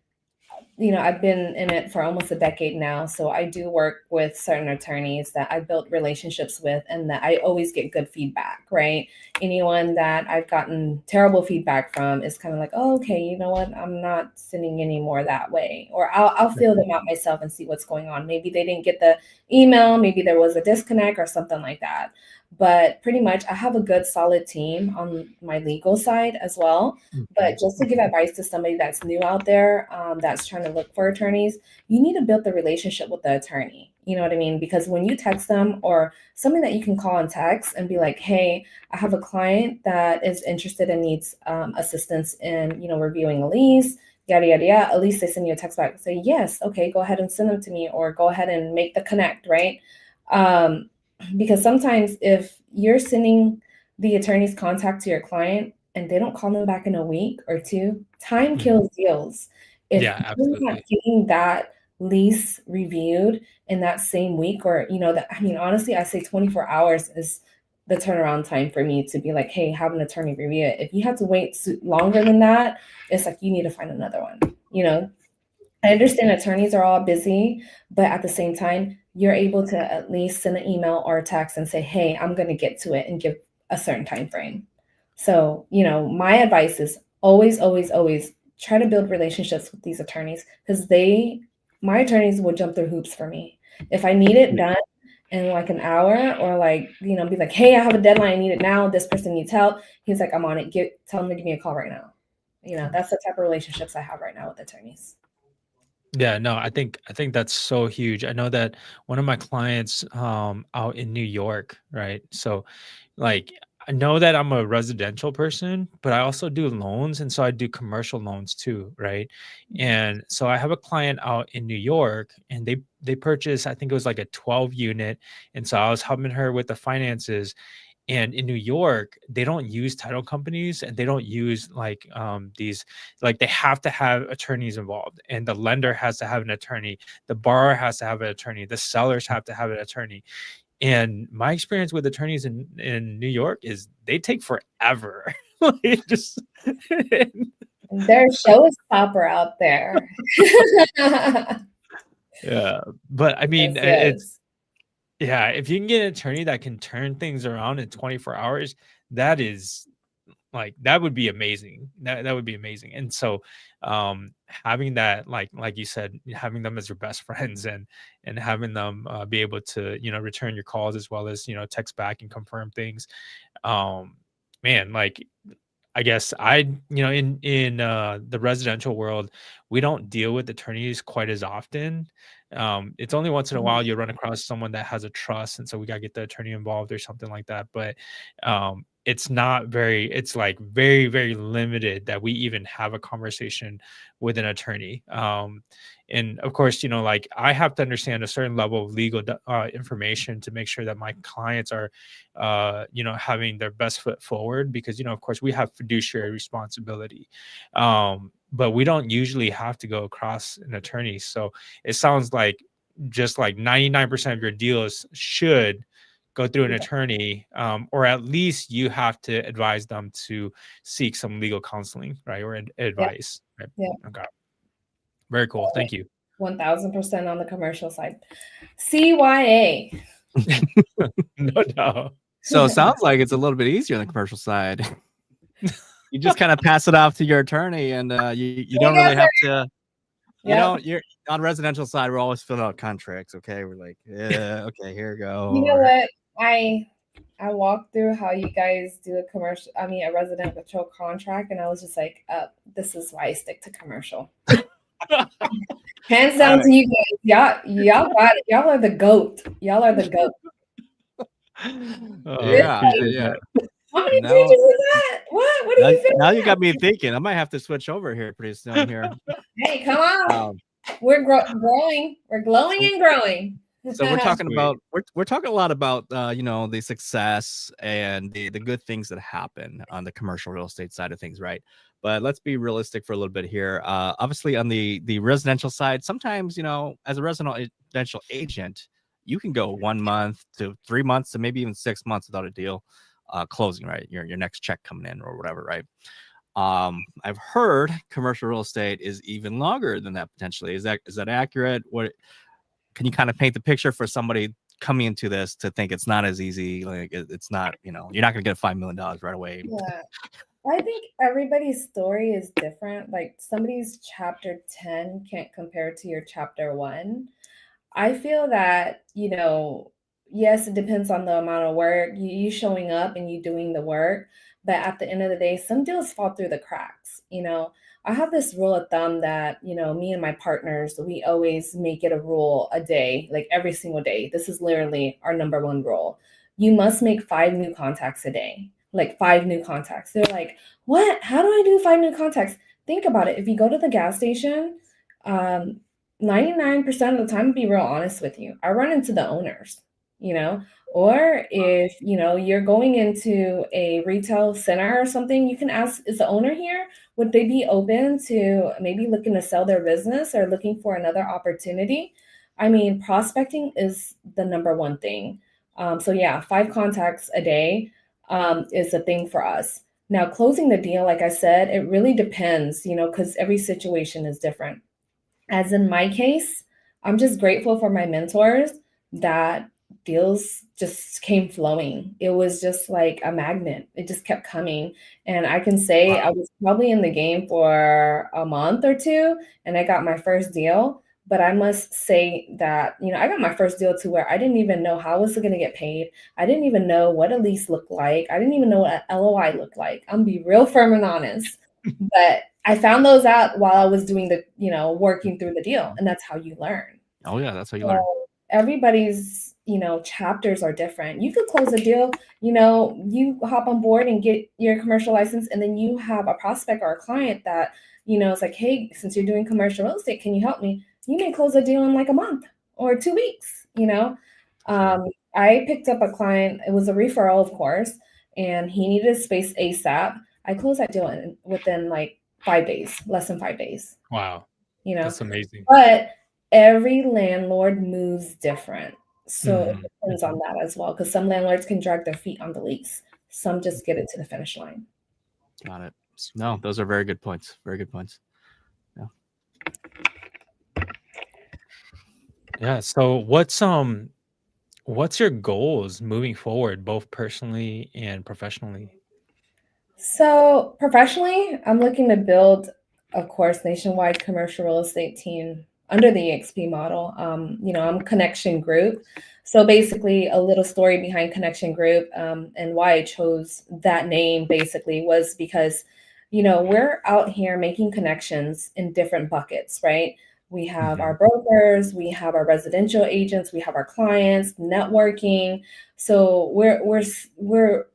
I've been in it for almost a decade now. So I do work with certain attorneys that I built relationships with and that I always get good feedback, right? Anyone that I've gotten terrible feedback from is kind of like, oh, okay, you know what? I'm not sending any more that way. Or I'll feel them out myself and see what's going on. Maybe they didn't get the email, maybe there was a disconnect or something like that. But pretty much, I have a good, solid team on my legal side as well. But just to give advice to somebody that's new out there, that's trying to look for attorneys, you need to build the relationship with the attorney. You know what I mean? Because when you text them or something that you can call and text and be like, hey, I have a client that is interested and needs assistance in, reviewing a lease, yada, yada, yada. At least they send you a text back and say, yes, okay, go ahead and send them to me or go ahead and make the connect, right? Because sometimes if you're sending the attorney's contact to your client and they don't call them back in a week or two, time kills deals. If Yeah, you're not absolutely. getting that lease reviewed in that same week, or honestly, I say 24 hours is the turnaround time for me to be like, hey, have an attorney review it. If you have to wait longer than that, it's like you need to find another one. I understand attorneys are all busy, but at the same time, you're able to at least send an email or a text and say, hey, I'm going to get to it and give a certain time frame. So, my advice is always, always, always try to build relationships with these attorneys because my attorneys will jump through hoops for me. If I need it done in like an hour or be like, hey, I have a deadline, I need it now. This person needs help. He's like, I'm on it. Tell him to give me a call right now. That's the type of relationships I have right now with attorneys. Yeah, no, I think that's so huge. I know that one of my clients out in New York, right? So like I know that I'm a residential person, but I also do loans and so I do commercial loans too, right? And so I have a client out in New York and they purchased I think it was like a 12 unit and so I was helping her with the finances and in New York, they don't use title companies and they don't use like these like they have to have attorneys involved and the lender has to have an attorney, the borrower has to have an attorney, the sellers have to have an attorney. And my experience with attorneys in New York is they take forever. Like just There's showstopper out there. yeah, but I Yes, mean it's yes. yeah, if you can get an attorney that can turn things around in 24 hours, that is like that would be amazing. That would be amazing. And so having that like you said, having them as your best friends and having them be able to, return your calls as well as, text back and confirm things. Um man, like I guess in the residential world, we don't deal with attorneys quite as often. It's only once in a while Mhm. you run across someone that has a trust, and so we gotta get the attorney involved or something like that. But it's not very, it's like very, very limited that we even have a conversation with an attorney. And of course, like I have to understand a certain level of legal information to make sure that my clients are having their best foot forward because, of course, we have fiduciary responsibility. But we don't usually have to go across an attorney. So it sounds like just like 99% of your deals should go through an Yeah, attorney, or at least you have to advise them to seek some legal counseling, right? Or yeah, advice. Right? yeah. Okay. Very cool. Thank you. 1000% on the commercial side. CYA. No doubt. So it sounds like it's a little bit easier on the commercial side. You just kind of pass it off to your attorney, and you don't really have to. You Yep. don't. You're on residential side. We're always filling out contracts. Okay, we're like, yeah, okay, here we go. You know Or, what? I walked through how you guys do a commercial, I mean, a residential contract, and I was just like, this is why I stick to commercial. Hands down I, to you guys. Y'all got it. Y'all are the goat. Y'all are the goat. Oh, I It's yeah, appreciate like, yeah. that. how many Now, pages is that? What are now, you now filling you out? got me thinking. I might have to switch over here pretty soon. Here. Hey, come on. Um, We're growing. We're glowing so and growing. so we're talking Sweet. about we're talking a lot about the success and the good things that happen on the commercial real estate side of things, right? But let's be realistic for a little bit here. Obviously on the residential side, sometimes as a residential agent, you can go 1 month to 3 months to maybe even 6 months without a deal closing, right? Your next check coming in or whatever, right? I've heard commercial real estate is even longer than that potentially. Is that accurate? What can you kind of paint the picture for somebody coming into this to think it's not as easy? Like it's not, you're not going to get $5 million right away. Yeah. I think everybody's story is different. Like somebody's chapter 10 can't compare to your chapter 1. I feel that, yes, it depends on the amount of work, you showing up and you doing the work. But at the end of the day, some deals fall through the cracks. I have this rule of thumb that, me and my partners, we always make it a rule a day, like every single day. This is literally our number one rule. You must make 5 new contacts a day, like 5 new contacts. They're like, what? How do I do 5 new contacts? Think about it. If you go to the gas station, um, 99% of the time, to be real honest with you, I run into the owners, you know, or if, you're going into a retail center or something, you can ask, is the owner here? Would they be open to maybe looking to sell their business or looking for another opportunity? I mean, prospecting is the number one thing. So yeah, 5 contacts a day is a thing for us. Now, closing the deal, like I said, it really depends, because every situation is different. As in my case, I'm just grateful for my mentors that deals just came flowing. It was just like a magnet. It just kept coming. And I can say I was probably in the game for a month or two and I got my first deal. But I must say that, I got my first deal to where I didn't even know how I was going to get paid. I didn't even know what a lease looked like. I didn't even know what an LOI looked like. I'm be real firm and honest. But I found those out while I was doing the, working through the deal, and that's how you learn. Oh yeah, that's how you So learn. everybody's, chapters are different. You could close a deal, you hop on board and get your commercial license, and then you have a prospect or a client that, it's like, hey, since you're doing commercial real estate, can you help me? You may close a deal in like a month or 2 weeks. Sure. I picked up a client, it was a referral, of course, and he needed a space ASAP. I closed that deal within like 5 days, less than 5 days, Wow, you know. that's amazing. But every landlord moves different. So it Mhm, depends on mhm. that as well, because some landlords can drag their feet on the lease. Some just get it to the finish line. Got it. No, those are very good points. Very good points. Yeah. Yeah. So what's your goals moving forward, both personally and professionally? So professionally, I'm looking to build, of course, nationwide commercial real estate team under the EXP model. I'm Connection Group. So basically, a little story behind Connection Group, and why I chose that name basically was because, we're out here making connections in different buckets, right? We have our Mhm. brokers, we have our residential agents, we have our clients, networking. So we're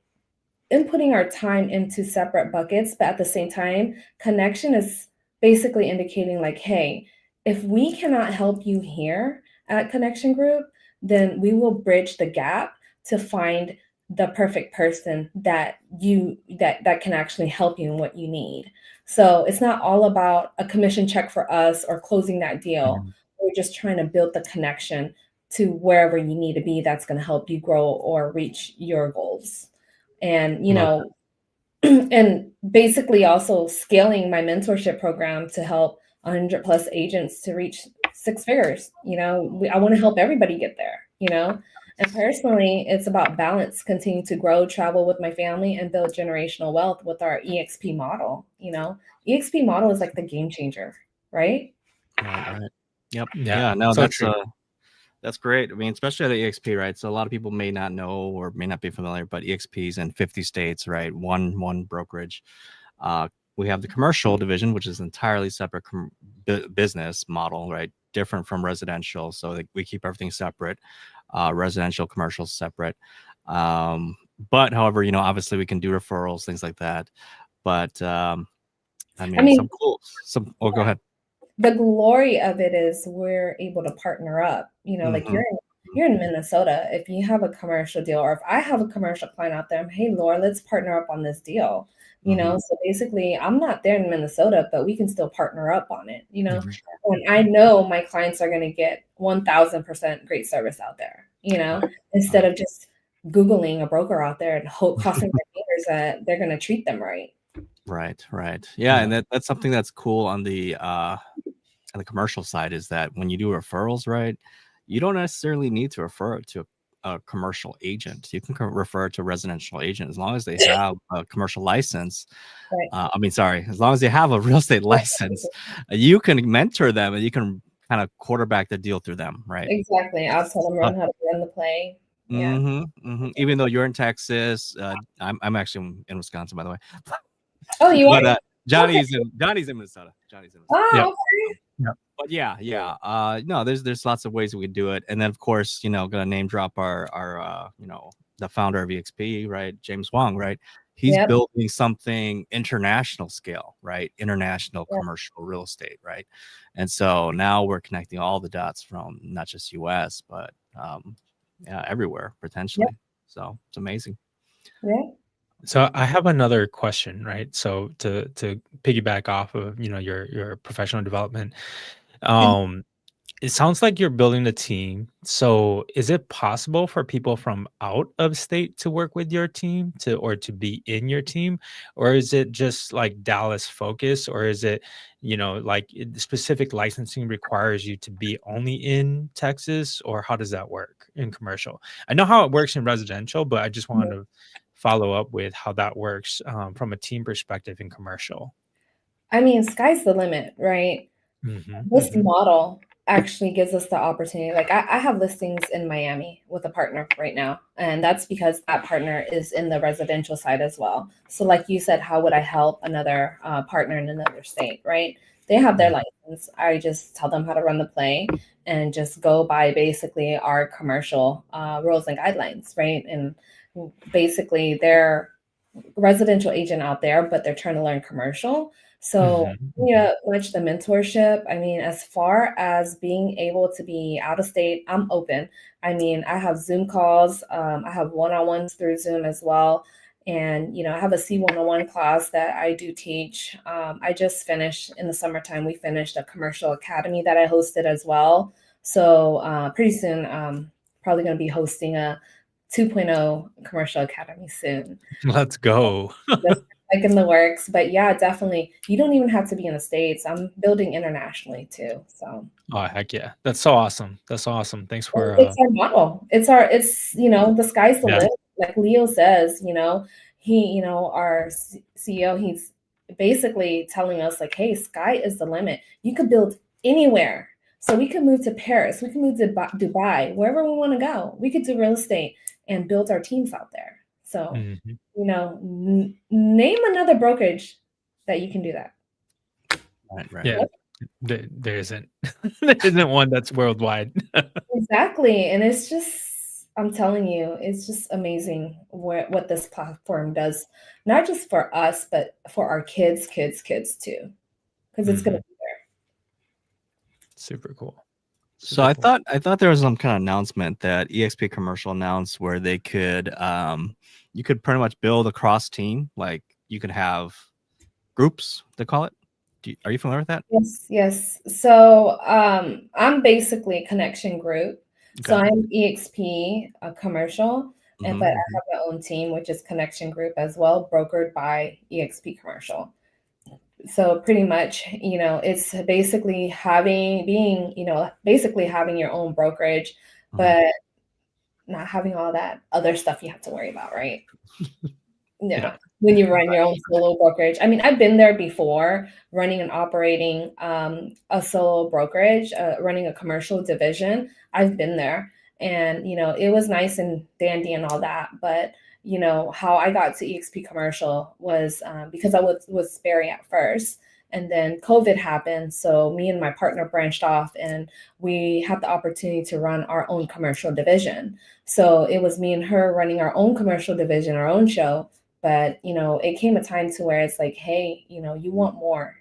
inputting our time into separate buckets, but at the same time, connection is basically indicating like, hey, if we cannot help you here at Connection Group, then we will bridge the gap to find the perfect person that can actually help you in what you need. So it's not all about a commission check for us or closing that deal. Mhm. We're just trying to build the connection to wherever you need to be that's going to help you grow or reach your goals. And Love that. and basically also scaling my mentorship program to help 100 plus agents to reach six figures. I want to help everybody get there. And personally, it's about balance, continue to grow, travel with my family, and build generational wealth with our EXP model. EXP model is like the game changer, right? Right. Right. Yep. Yeah, Yeah. No, so true. that's great. I mean, especially the EXP, right? So a lot of people may not know or may not be familiar, but EXPs in 50 states, right? One brokerage. Uh, we have the commercial division, which is an entirely separate business model, right? Different from residential. So like, we keep everything separate. Residential, commercial separate. But however, obviously we can do referrals, things like that. But I I mean, mean, oh, go ahead. the glory of it is we're able to partner up. Like Hmm. you're in Minnesota. If you have a commercial deal, or if I have a commercial client out there, hey Laura, let's partner up on this deal. Hmm. So basically I'm not there in Minnesota, but we can still partner up on it. Mhm. And I know my clients are going to get 1000% great service out there, Right. instead Right. of just Googling a broker out there and crossing their fingers that they're going to treat them right. Right. Right. Yeah, Yeah. and that's something that's cool on the commercial side is that when you do referrals, right, you don't necessarily need to refer it to a commercial agent. You can refer it to a residential agent as long as they have a commercial license. Right. I mean, sorry, as long as they have a real estate license, you can mentor them and you can kind of quarterback the deal through them, right? Exactly. I'll tell them Uh, run how to run the play. Yeah. Even though you're in Texas, I'm actually in Wisconsin, by the way. Oh, you are? But Okay. Johnny's in Minnesota. Johnny's in Minnesota. Yeah. Oh, okay. Yeah. But yeah. No, there's lots of ways we can do it, and then of course, gonna name drop our the founder of EXP, right, James Wong, right? He's Yep. building something international scale, right? International Yep. commercial real estate, right? And so now we're connecting all the dots from not just US, but yeah, everywhere Yep. potentially. So it's amazing. Yeah. So I have another question, right? So to piggyback off of, your professional development. Um It sounds like you're building a team. So is it possible for people from out of state to work with your team or to be in your team? Or is it just like Dallas focus? Or is it, like specific licensing requires you to be only in Texas? Or how does that work in commercial? I know how it works in residential, but I just wanted to follow up with how that works from a team perspective in commercial. I mean, sky's the limit, right? Hmm. This Hmm. model. actually gives us the opportunity. Like I have listings in Miami with a partner right now, and that's because that partner is in the residential side as well. So like you said, how would I help another partner in another state, right? They have their license. I just tell them how to run the play and just go by basically our commercial rules and guidelines, right? And basically they're residential agent out there, but they're trying to learn commercial. So, much the mentorship. I mean, as far as being able to be out of state, I'm open. I mean, I have Zoom calls. I have one-on-ones through Zoom as well. And, I have a C101 class that I do teach. I just finished in the summertime, we finished a commercial academy that I hosted as well. So pretty soon, probably going to be hosting a 2.0 commercial academy soon. Let's go. That's like in the works. But yeah, definitely. You don't even have to be in the States. I'm building internationally too. So Oh, heck yeah. That's so awesome. That's awesome. Thanks for it's our model. It's the sky's the Yeah. limit. Like Leo says, he, our CEO, he's basically telling us like, hey, sky is the limit. You could build anywhere. So we could move to Paris, we can move to Dubai, wherever we want to go. We could do real estate and build our teams out there. So, name another brokerage that you can do that. Right. Yeah. There isn't. There isn't one that's worldwide. Exactly. And it's just, I'm telling you, it's just amazing what this platform does, not just for us, but for our kids too, because it's going to be there. Super cool. So I thought there was some kind of announcement that EXP Commercial announced where they could you could pretty much build a cross team. Like you could have groups, they call it. Are you familiar with that? Yes. So I'm basically Connection Group. Okay. So I'm EXP Commercial, but I have my own team, which is Connection Group as well, brokered by EXP Commercial. So pretty much, it's basically having your own brokerage, but not having all that other stuff you have to worry about, right? Yeah. When you run your own solo brokerage. I mean, I've been there before, running and operating a solo brokerage, running a commercial division. I've been there, and it was nice and dandy and all that. But how I got to EXP Commercial was because I was Sperry at first, and then COVID happened. So me and my partner branched off, and we had the opportunity to run our own commercial division. So it was me and her running our own commercial division, our own show. But, it came a time to where it's like, hey, you want more,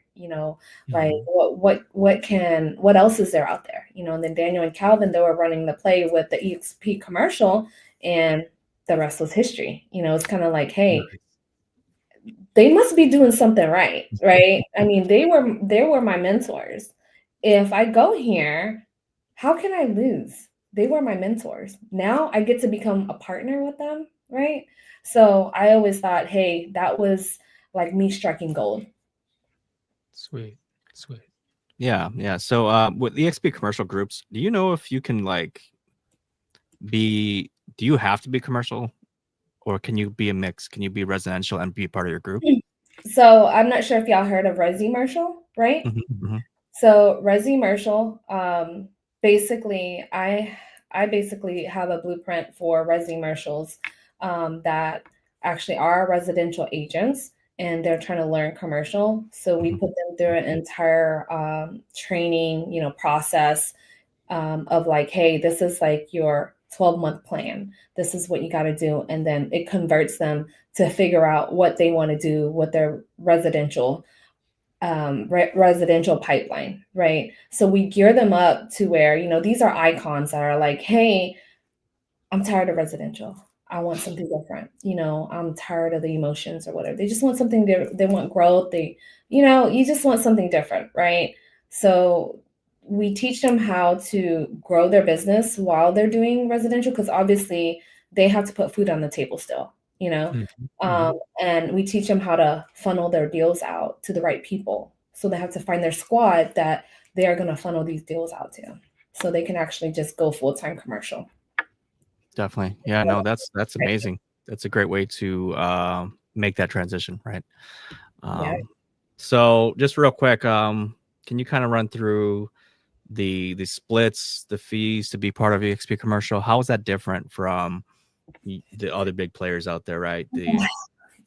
like what else is there out there? And then Daniel and Calvin, they were running the play with the EXP Commercial, and the rest was history. It's kind of like, hey, they must be doing something right? I mean, they were my mentors. If I go here, how can I lose? They were my mentors. Now I get to become a partner with them, right? So I always thought, hey, that was like me striking gold. Sweet. Yeah. So with EXP Commercial groups, do you know if you can do you have to be commercial, or can you be a mix? Can you be residential and be part of your group? So I'm not sure if y'all heard of Resi-Mercial, right? So Resi-Mercial, basically, I basically have a blueprint for Resi-Mercials that actually are residential agents, and they're trying to learn commercial. So we put them through an entire training, process of like, hey, this is like your 12-month plan. This is what you got to do. And then it converts them to figure out what they want to do with their residential pipeline, right? So we gear them up to where, these are icons that are like, hey, I'm tired of residential. I want something different. I'm tired of the emotions or whatever. They just want something different. They want growth. You just want something different, right? So we teach them how to grow their business while they're doing residential, because obviously they have to put food on the table still, and we teach them how to funnel their deals out to the right people. So they have to find their squad that they are going to funnel these deals out to, so they can actually just go full-time commercial. Definitely. Yeah, no, that's amazing. That's a great way to make that transition, right? So just real quick, can you kind of run through the splits, the fees to be part of EXP commercial, how is that different from the other big players out there, right?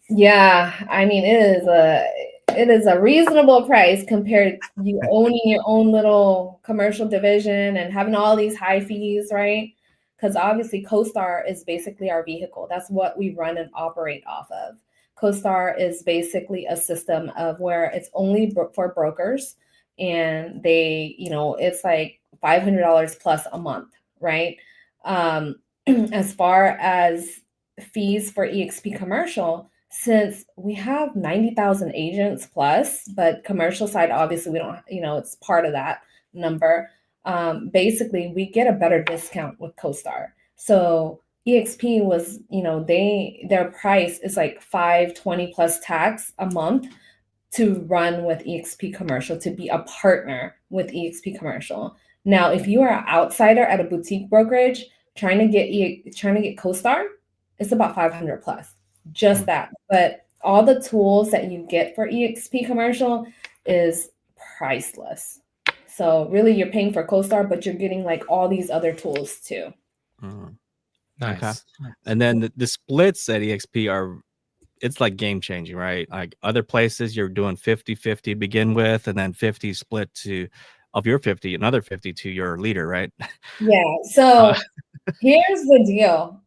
Yeah, I mean, it is a reasonable price compared to you owning your own little commercial division and having all these high fees, right? Because obviously CoStar is basically our vehicle. That's what we run and operate off of. CoStar is basically a system of where it's only for brokers, and they, it's like $500 plus a month, right? As far as fees for EXP commercial, since we have 90,000 agents plus, but commercial side, obviously we don't, it's part of that number. Basically, we get a better discount with CoStar. So EXP was, their price is like 520 plus tax a month to run with EXP commercial, to be a partner with EXP commercial. Now, if you are an outsider at a boutique brokerage trying to get CoStar, it's about 500 plus, just that. But all the tools that you get for EXP commercial is priceless. So really you're paying for CoStar, but you're getting like all these other tools too. Nice. Okay. And then the splits at EXP it's like game changing, right? Like other places you're doing 50-50 to begin with, and then 50 split of your 50, another 50 to your leader, right? Yeah. So here's the deal.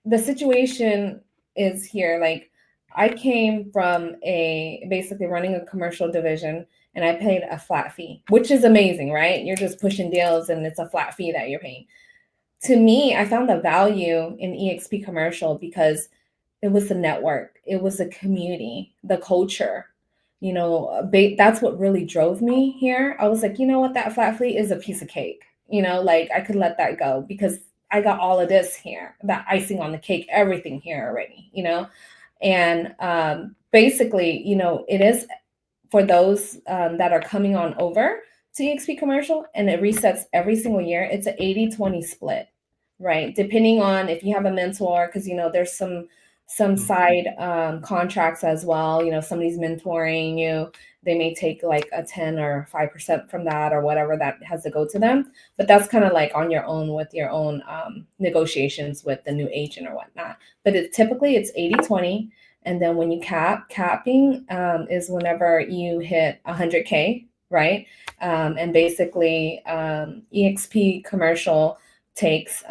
The situation is here. Like I came from basically running a commercial division, and I paid a flat fee, which is amazing, right? You're just pushing deals and it's a flat fee that you're paying. To me, I found the value in EXP commercial because it was the network, it was the community, the culture. That's what really drove me here. I was like, you know what, that flat fee is a piece of cake. Like I could let that go because I got all of this here, that icing on the cake, everything here already. And basically, it is for those that are coming on over to EXP commercial, and it resets every single year. It's an 80-20 split, right? Depending on if you have a mentor, because there's some side contracts as well. Somebody's mentoring you, they may take like a 10 or 5% from that or whatever that has to go to them. But that's kind of like on your own with your own negotiations with the new agent or whatnot. But typically it's 80-20. And then when you capping is whenever you hit 100K, right? And basically EXP commercial takes,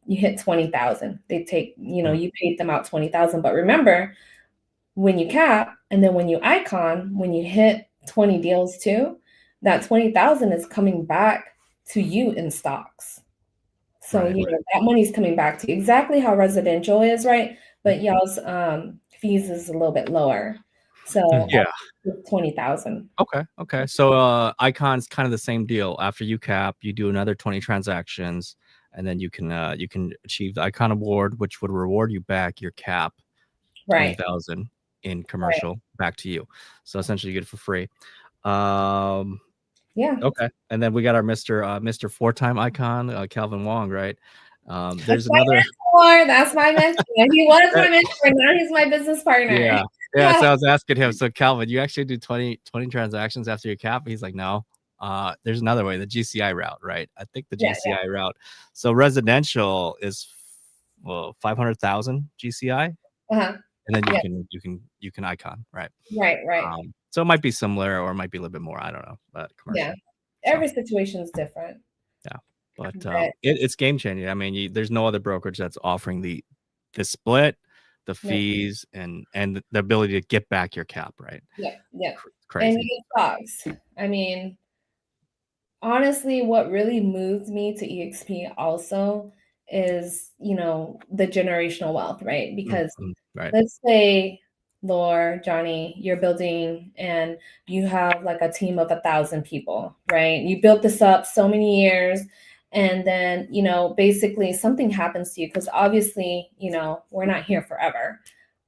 you hit 20,000. They take, you paid them out 20,000. But remember, when you cap and then when you icon, when you hit 20 deals too, that 20,000 is coming back to you in stocks. So Right. That money's coming back to you, exactly how residential is, right? But y'all's fees is a little bit lower. So Yeah. 20,000. Okay. So Icon's kind of the same deal. After you cap, you do another 20 transactions, and then you can achieve the Icon Award, which would reward you back your cap, Right. 20,000 in commercial back to you. So essentially, you get it for free. Yeah. Okay. And then we got our Mr. 4-time Icon, Calvin Wong, right? There's That's another. That's my mentor. He was my mentor. Now he's my business partner. Yeah. So I was asking him. So Calvin, you actually do 20 transactions after your cap? He's like, no. There's another way, the GCI route, right? I think the GCI route. So residential is 500,000 GCI, and then you can Icon, right? Right. So it might be similar, or it might be a little bit more. I don't know, but commercial. Every situation is different. Yeah, but it's game changing. I mean, there's no other brokerage that's offering the split, the fees, and the ability to get back your cap, right? Yeah. Crazy. And it sucks. I mean, honestly, what really moved me to EXP also is, the generational wealth, right? Because let's say, Laura, Johnny, you're building and you have like a team of 1,000 people, right? You built this up so many years, and then, basically something happens to you because obviously, we're not here forever.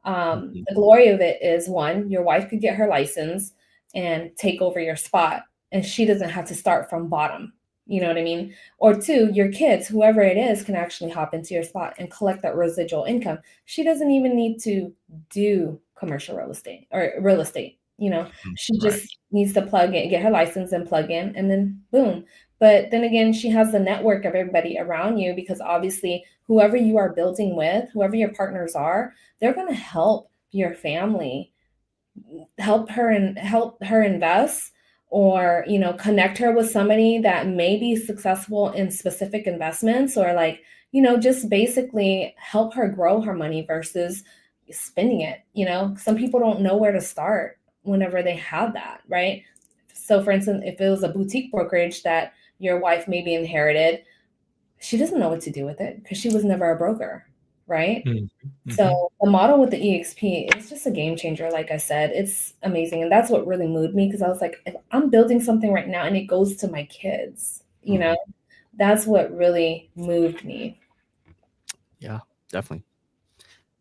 The glory of it is, one, your wife could get her license and take over your spot, and she doesn't have to start from bottom. You know what I mean? Or two, your kids, whoever it is, can actually hop into your spot and collect that residual income. She doesn't even need to do commercial real estate or real estate. She Right. just needs to plug in, get her license and plug in, and then boom. But then again, she has the network of everybody around you, because obviously whoever you are building with, whoever your partners are, they're going to help your family, help her invest, or connect her with somebody that may be successful in specific investments, or like just basically help her grow her money versus spending it. Some people don't know where to start whenever they have that, right? So for instance, if it was a boutique brokerage that your wife maybe inherited, she doesn't know what to do with it because she was never a broker, right? So the model with the EXP is just a game changer. Like I said, it's amazing. And that's what really moved me, because I was like, if I'm building something right now and it goes to my kids, that's what really moved me. Yeah, definitely.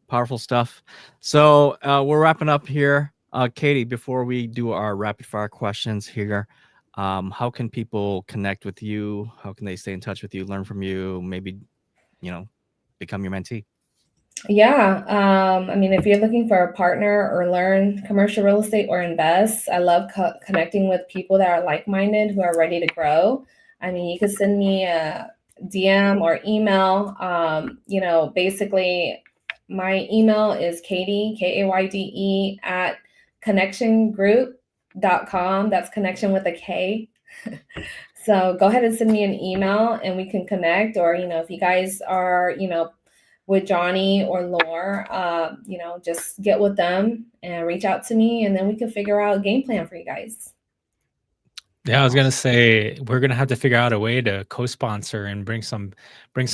Powerful stuff. So we're wrapping up here. Kayde, before we do our rapid fire questions here, how can people connect with you? How can they stay in touch with you, learn from you, maybe, become your mentee? Yeah. I mean, if you're looking for a partner or learn commercial real estate or invest, I love connecting with people that are like-minded, who are ready to grow. I mean, you could send me a DM or email. Basically, my email is Kayde, Kayde, at connectiongroup.com. That's connection with a K. So go ahead and send me an email and we can connect. Or, if you guys are, with Johnny or Lore, just get with them and reach out to me, and then we can figure out a game plan for you guys. Yeah, I was gonna say we're gonna have to figure out a way to co-sponsor and bring some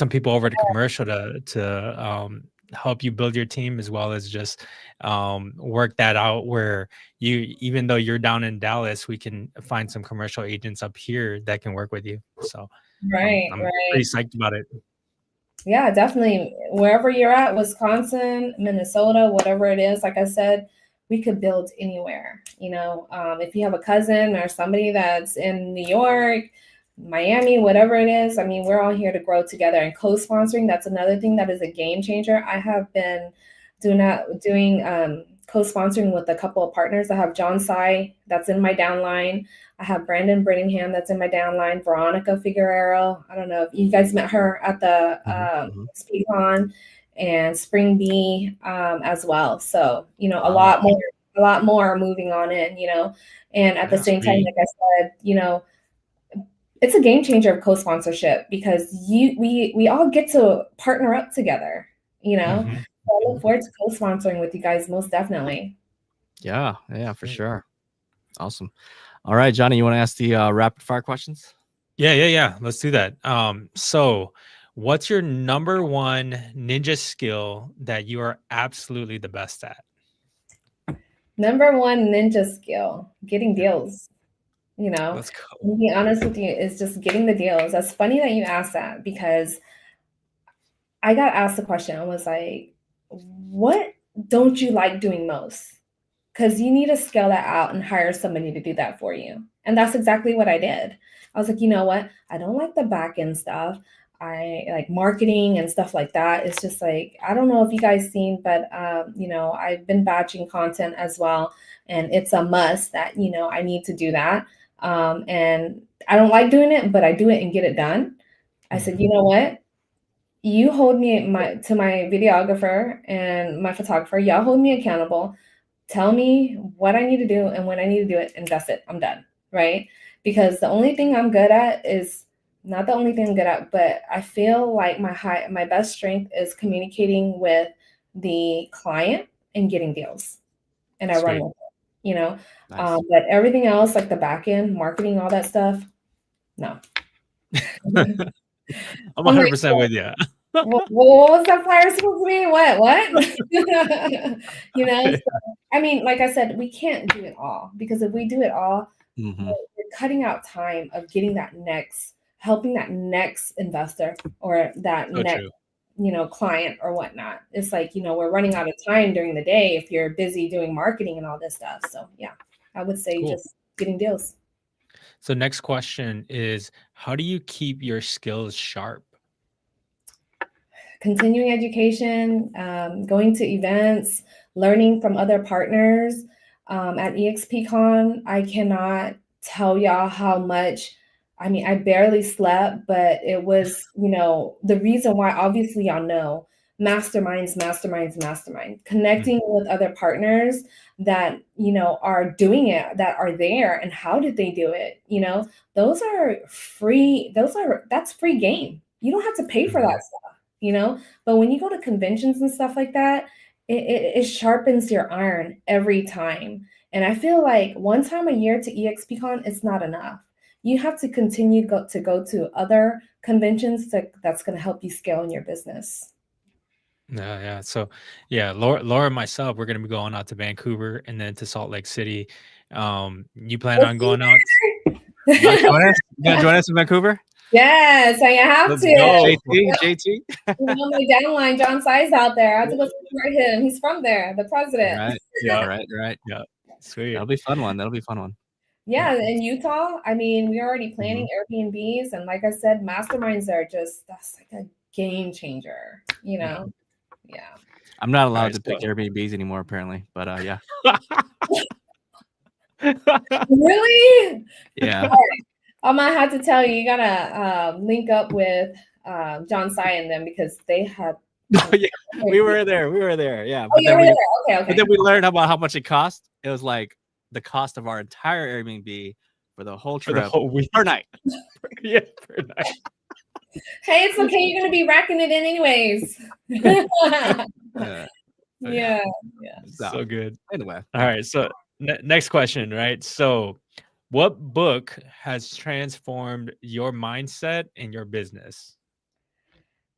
people over to commercial to help you build your team, as well as just work that out where even though you're down in Dallas, we can find some commercial agents up here that can work with you. So Right. I'm pretty psyched about it. Yeah, definitely. Wherever you're at, Wisconsin, Minnesota, whatever it is, like I said, we could build anywhere. If you have a cousin or somebody that's in New York, Miami, whatever it is, I mean, we're all here to grow together. And co-sponsoring, that's another thing that is a game changer. I have been doing co-sponsoring with a couple of partners. I have John Sy, that's in my downline. I have Brandon Brittingham, that's in my downline. Veronica Figueroa, I don't know if you guys met her at the SpeedCon, and Spring Bee as well. So a lot more are moving on in. And at the same time, like I said, it's a game changer of co-sponsorship, because we all get to partner up together. So I look forward to co-sponsoring with you guys, most definitely. Yeah, for sure. Awesome. All right, Johnny, you want to ask the rapid fire questions? Yeah. Let's do that. So what's your number one ninja skill that you are absolutely the best at? Number one ninja skill, getting deals. Let's go. To be honest with you, is just getting the deals. That's funny that you asked that, because I got asked the question. I was like, what don't you like doing most? Because you need to scale that out and hire somebody to do that for you. And that's exactly what I did. I was like, you know what? I don't like the back end stuff. I like marketing and stuff like that. It's just like, I don't know if you guys seen, but I've been batching content as well. And it's a must that, I need to do that. And I don't like doing it, but I do it and get it done. I said, you know what? You hold me to my videographer and my photographer. Y'all hold me accountable. Tell me what I need to do and when I need to do it, and that's it. I'm done, right? Because the only thing I'm good at is not the only thing I'm good at, but I feel like my best strength is communicating with the client and getting deals, and I run with it. Nice. But everything else, like the back end, marketing, all that stuff, no. I'm 100% with you. What was that flyer supposed to be? What? So, I mean, like I said, we can't do it all, because if we do it all, we're cutting out time of helping that next investor or that next, client or whatnot. It's like, we're running out of time during the day if you're busy doing marketing and all this stuff. So yeah, I would say just getting deals. So next question is, how do you keep your skills sharp? Continuing education, going to events, learning from other partners, at EXPCon. I cannot tell y'all how much. I mean, I barely slept, but it was, the reason why, obviously, y'all know, mastermind, connecting with other partners that, are doing it, that are there, and how did they do it? Those are free, that's free game. You don't have to pay for that stuff, but when you go to conventions and stuff like that, it sharpens your iron every time. And I feel like one time a year to EXPCon, it's not enough. You have to continue to go to other conventions that's going to help you scale in your business. Yeah. So yeah, Laura and myself, we're gonna be going out to Vancouver and then to Salt Lake City. You plan on going out? You gonna join us in Vancouver? Yes, I have Let's to. go. JT. My downline, John Sai's out there. I have to go support him. He's from there, the president. Right. Yeah. Right. Yeah. Sweet. That'll be a fun one. Yeah, in Utah, I mean, we're already planning Airbnbs, and like I said, masterminds that's like a game changer, Yeah. I'm not allowed to pick Airbnbs anymore, apparently, but yeah. Really? Yeah. I might have to tell you, you gotta link up with John Sai and them, because they had. Yeah, we were there. Yeah. But then Okay. But then we learned about how much it cost. It was like the cost of our entire Airbnb for the whole trip, for the whole week per night. Yeah, per night. Hey, it's okay. You're gonna be racking it in anyways. Yeah. So good. Anyway, all right. So next question, right? So, what book has transformed your mindset and your business?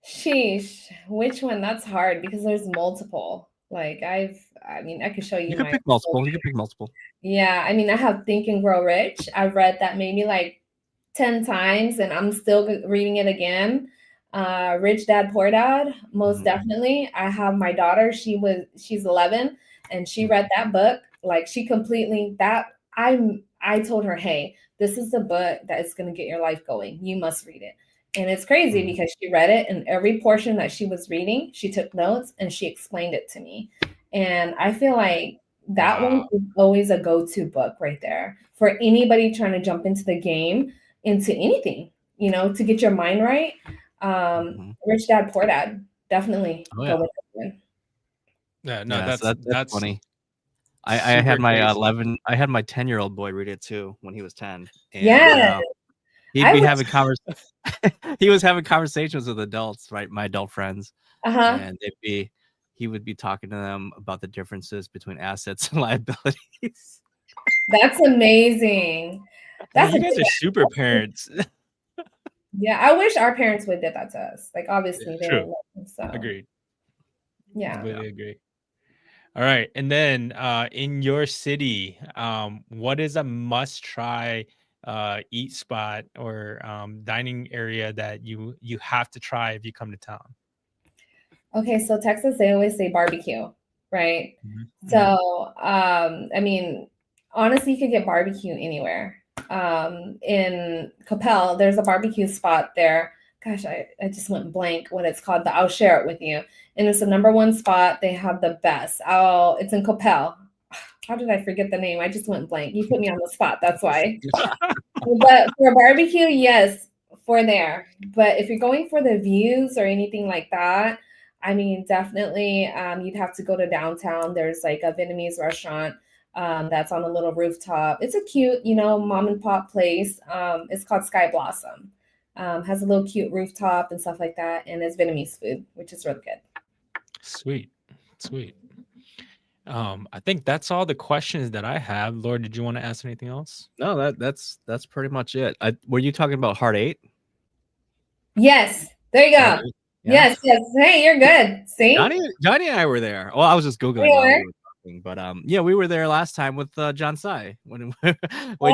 Sheesh, which one? That's hard because there's multiple. Like I could show you. You can pick multiple. Yeah, I mean, I have Think and Grow Rich. I've read that maybe like 10 times, and I'm still reading it again. Rich Dad Poor Dad, most definitely. I have my daughter. She's 11, and she read that book. Like she completely I told her, hey, this is the book that is going to get your life going. You must read it. And it's crazy because she read it, and every portion that she was reading, she took notes and she explained it to me. And I feel like that one is always a go-to book right there for anybody trying to jump into the game, into anything, to get your mind right. Rich Dad Poor Dad, definitely go with it. Yeah, no, that's funny. I had my 10-year-old boy read it too when he was 10. And, he'd be having he was having conversations with adults, right? My adult friends, and he would be talking to them about the differences between assets and liabilities. That's amazing. You guys are super parents. Yeah, I wish our parents would do that to us. Like, obviously, they true. So. Agreed. Yeah, completely agree. All right, and then in your city, what is a must-try eat spot or dining area that you have to try if you come to town? Okay, so Texas, they always say barbecue, right? So, I mean, honestly, you could get barbecue anywhere. In Coppell, there's a barbecue spot there. Gosh, I just went blank what it's called, but I'll share it with you. And it's the #1 spot. They have the best. It's in Coppell. How did I forget the name? I just went blank. You put me on the spot. That's why. But for barbecue, yes, for there. But if you're going for the views or anything like that, I mean, definitely you'd have to go to downtown. There's like a Vietnamese restaurant that's on a little rooftop. It's a cute, mom and pop place. It's called Sky Blossom. Has a little cute rooftop and stuff like that. And it's Vietnamese food, which is really good. Sweet. I think that's all the questions that I have. Laura, did you want to ask anything else? No, that's pretty much it. Were you talking about Heart 8? Yes. There you go. Yeah. Yes. Hey, you're good. See? Johnny and I were there. Well, I was just Googling while we were talking. But yeah, we were there last time with John Sai when we did we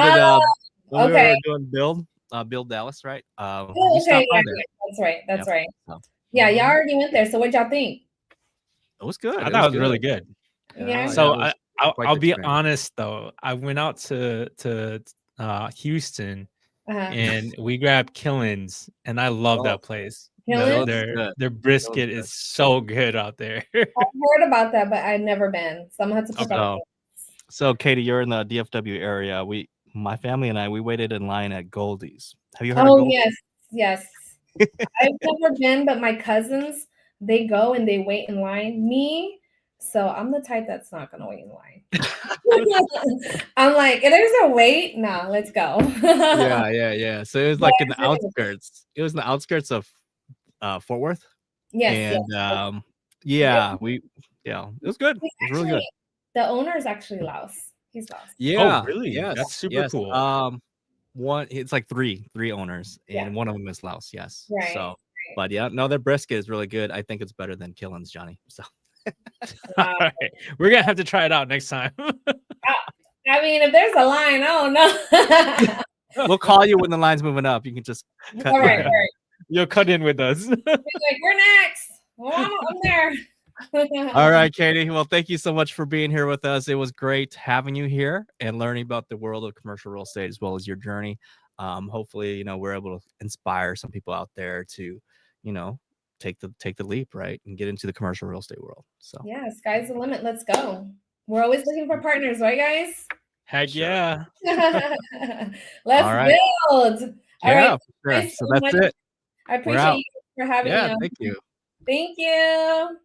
were doing Build Dallas, right? Okay, that's right. So, yeah, y'all already went there. So what'd y'all think? It was good. I thought it was really good. Yeah. So I'll be honest though. I went out to Houston and we grabbed Killen's, and I love that place. Their brisket is so good out there. I've heard about that, but I've never been. So I'm gonna have to put that. So, Katie, you're in the DFW area. My family and I, we waited in line at Goldie's. Have you heard of Oh Goldie's? yes. I've never been, but my cousins, they go and they wait in line. Me, so I'm the type that's not gonna wait in line. I'm like, if there's a wait, nah, let's go. Yeah. So it was But like in I've the heard of it. outskirts. It was in the outskirts of Fort Worth, Yes. and It- it was good. It he's was really actually good. the owner is actually Laos. He's Laos. Oh, Yeah, really? That's super yes. cool. One, it's like three owners, Yeah. and one of them is Laos. Yes. Right. So, but yeah, no, their brisket is really good. I think it's better than Killen's, Johnny. So All right. We're gonna have to try it out next time. I mean, if there's a line, oh no. we'll call you when the line's moving up. You can just cut. All right. You'll cut in with us. He's like, we're next. Well, I'm there. All right, Katie. Well, thank you so much for being here with us. It was great having you here and learning about the world of commercial real estate as well as your journey. Hopefully, we're able to inspire some people out there to, take the leap, right, and get into the commercial real estate world. So yeah, sky's the limit. Let's go. We're always looking for partners, right, guys? Heck yeah. Let's build. All right. Sure. So that's it. I appreciate you for having me on. Thank you. Thank you.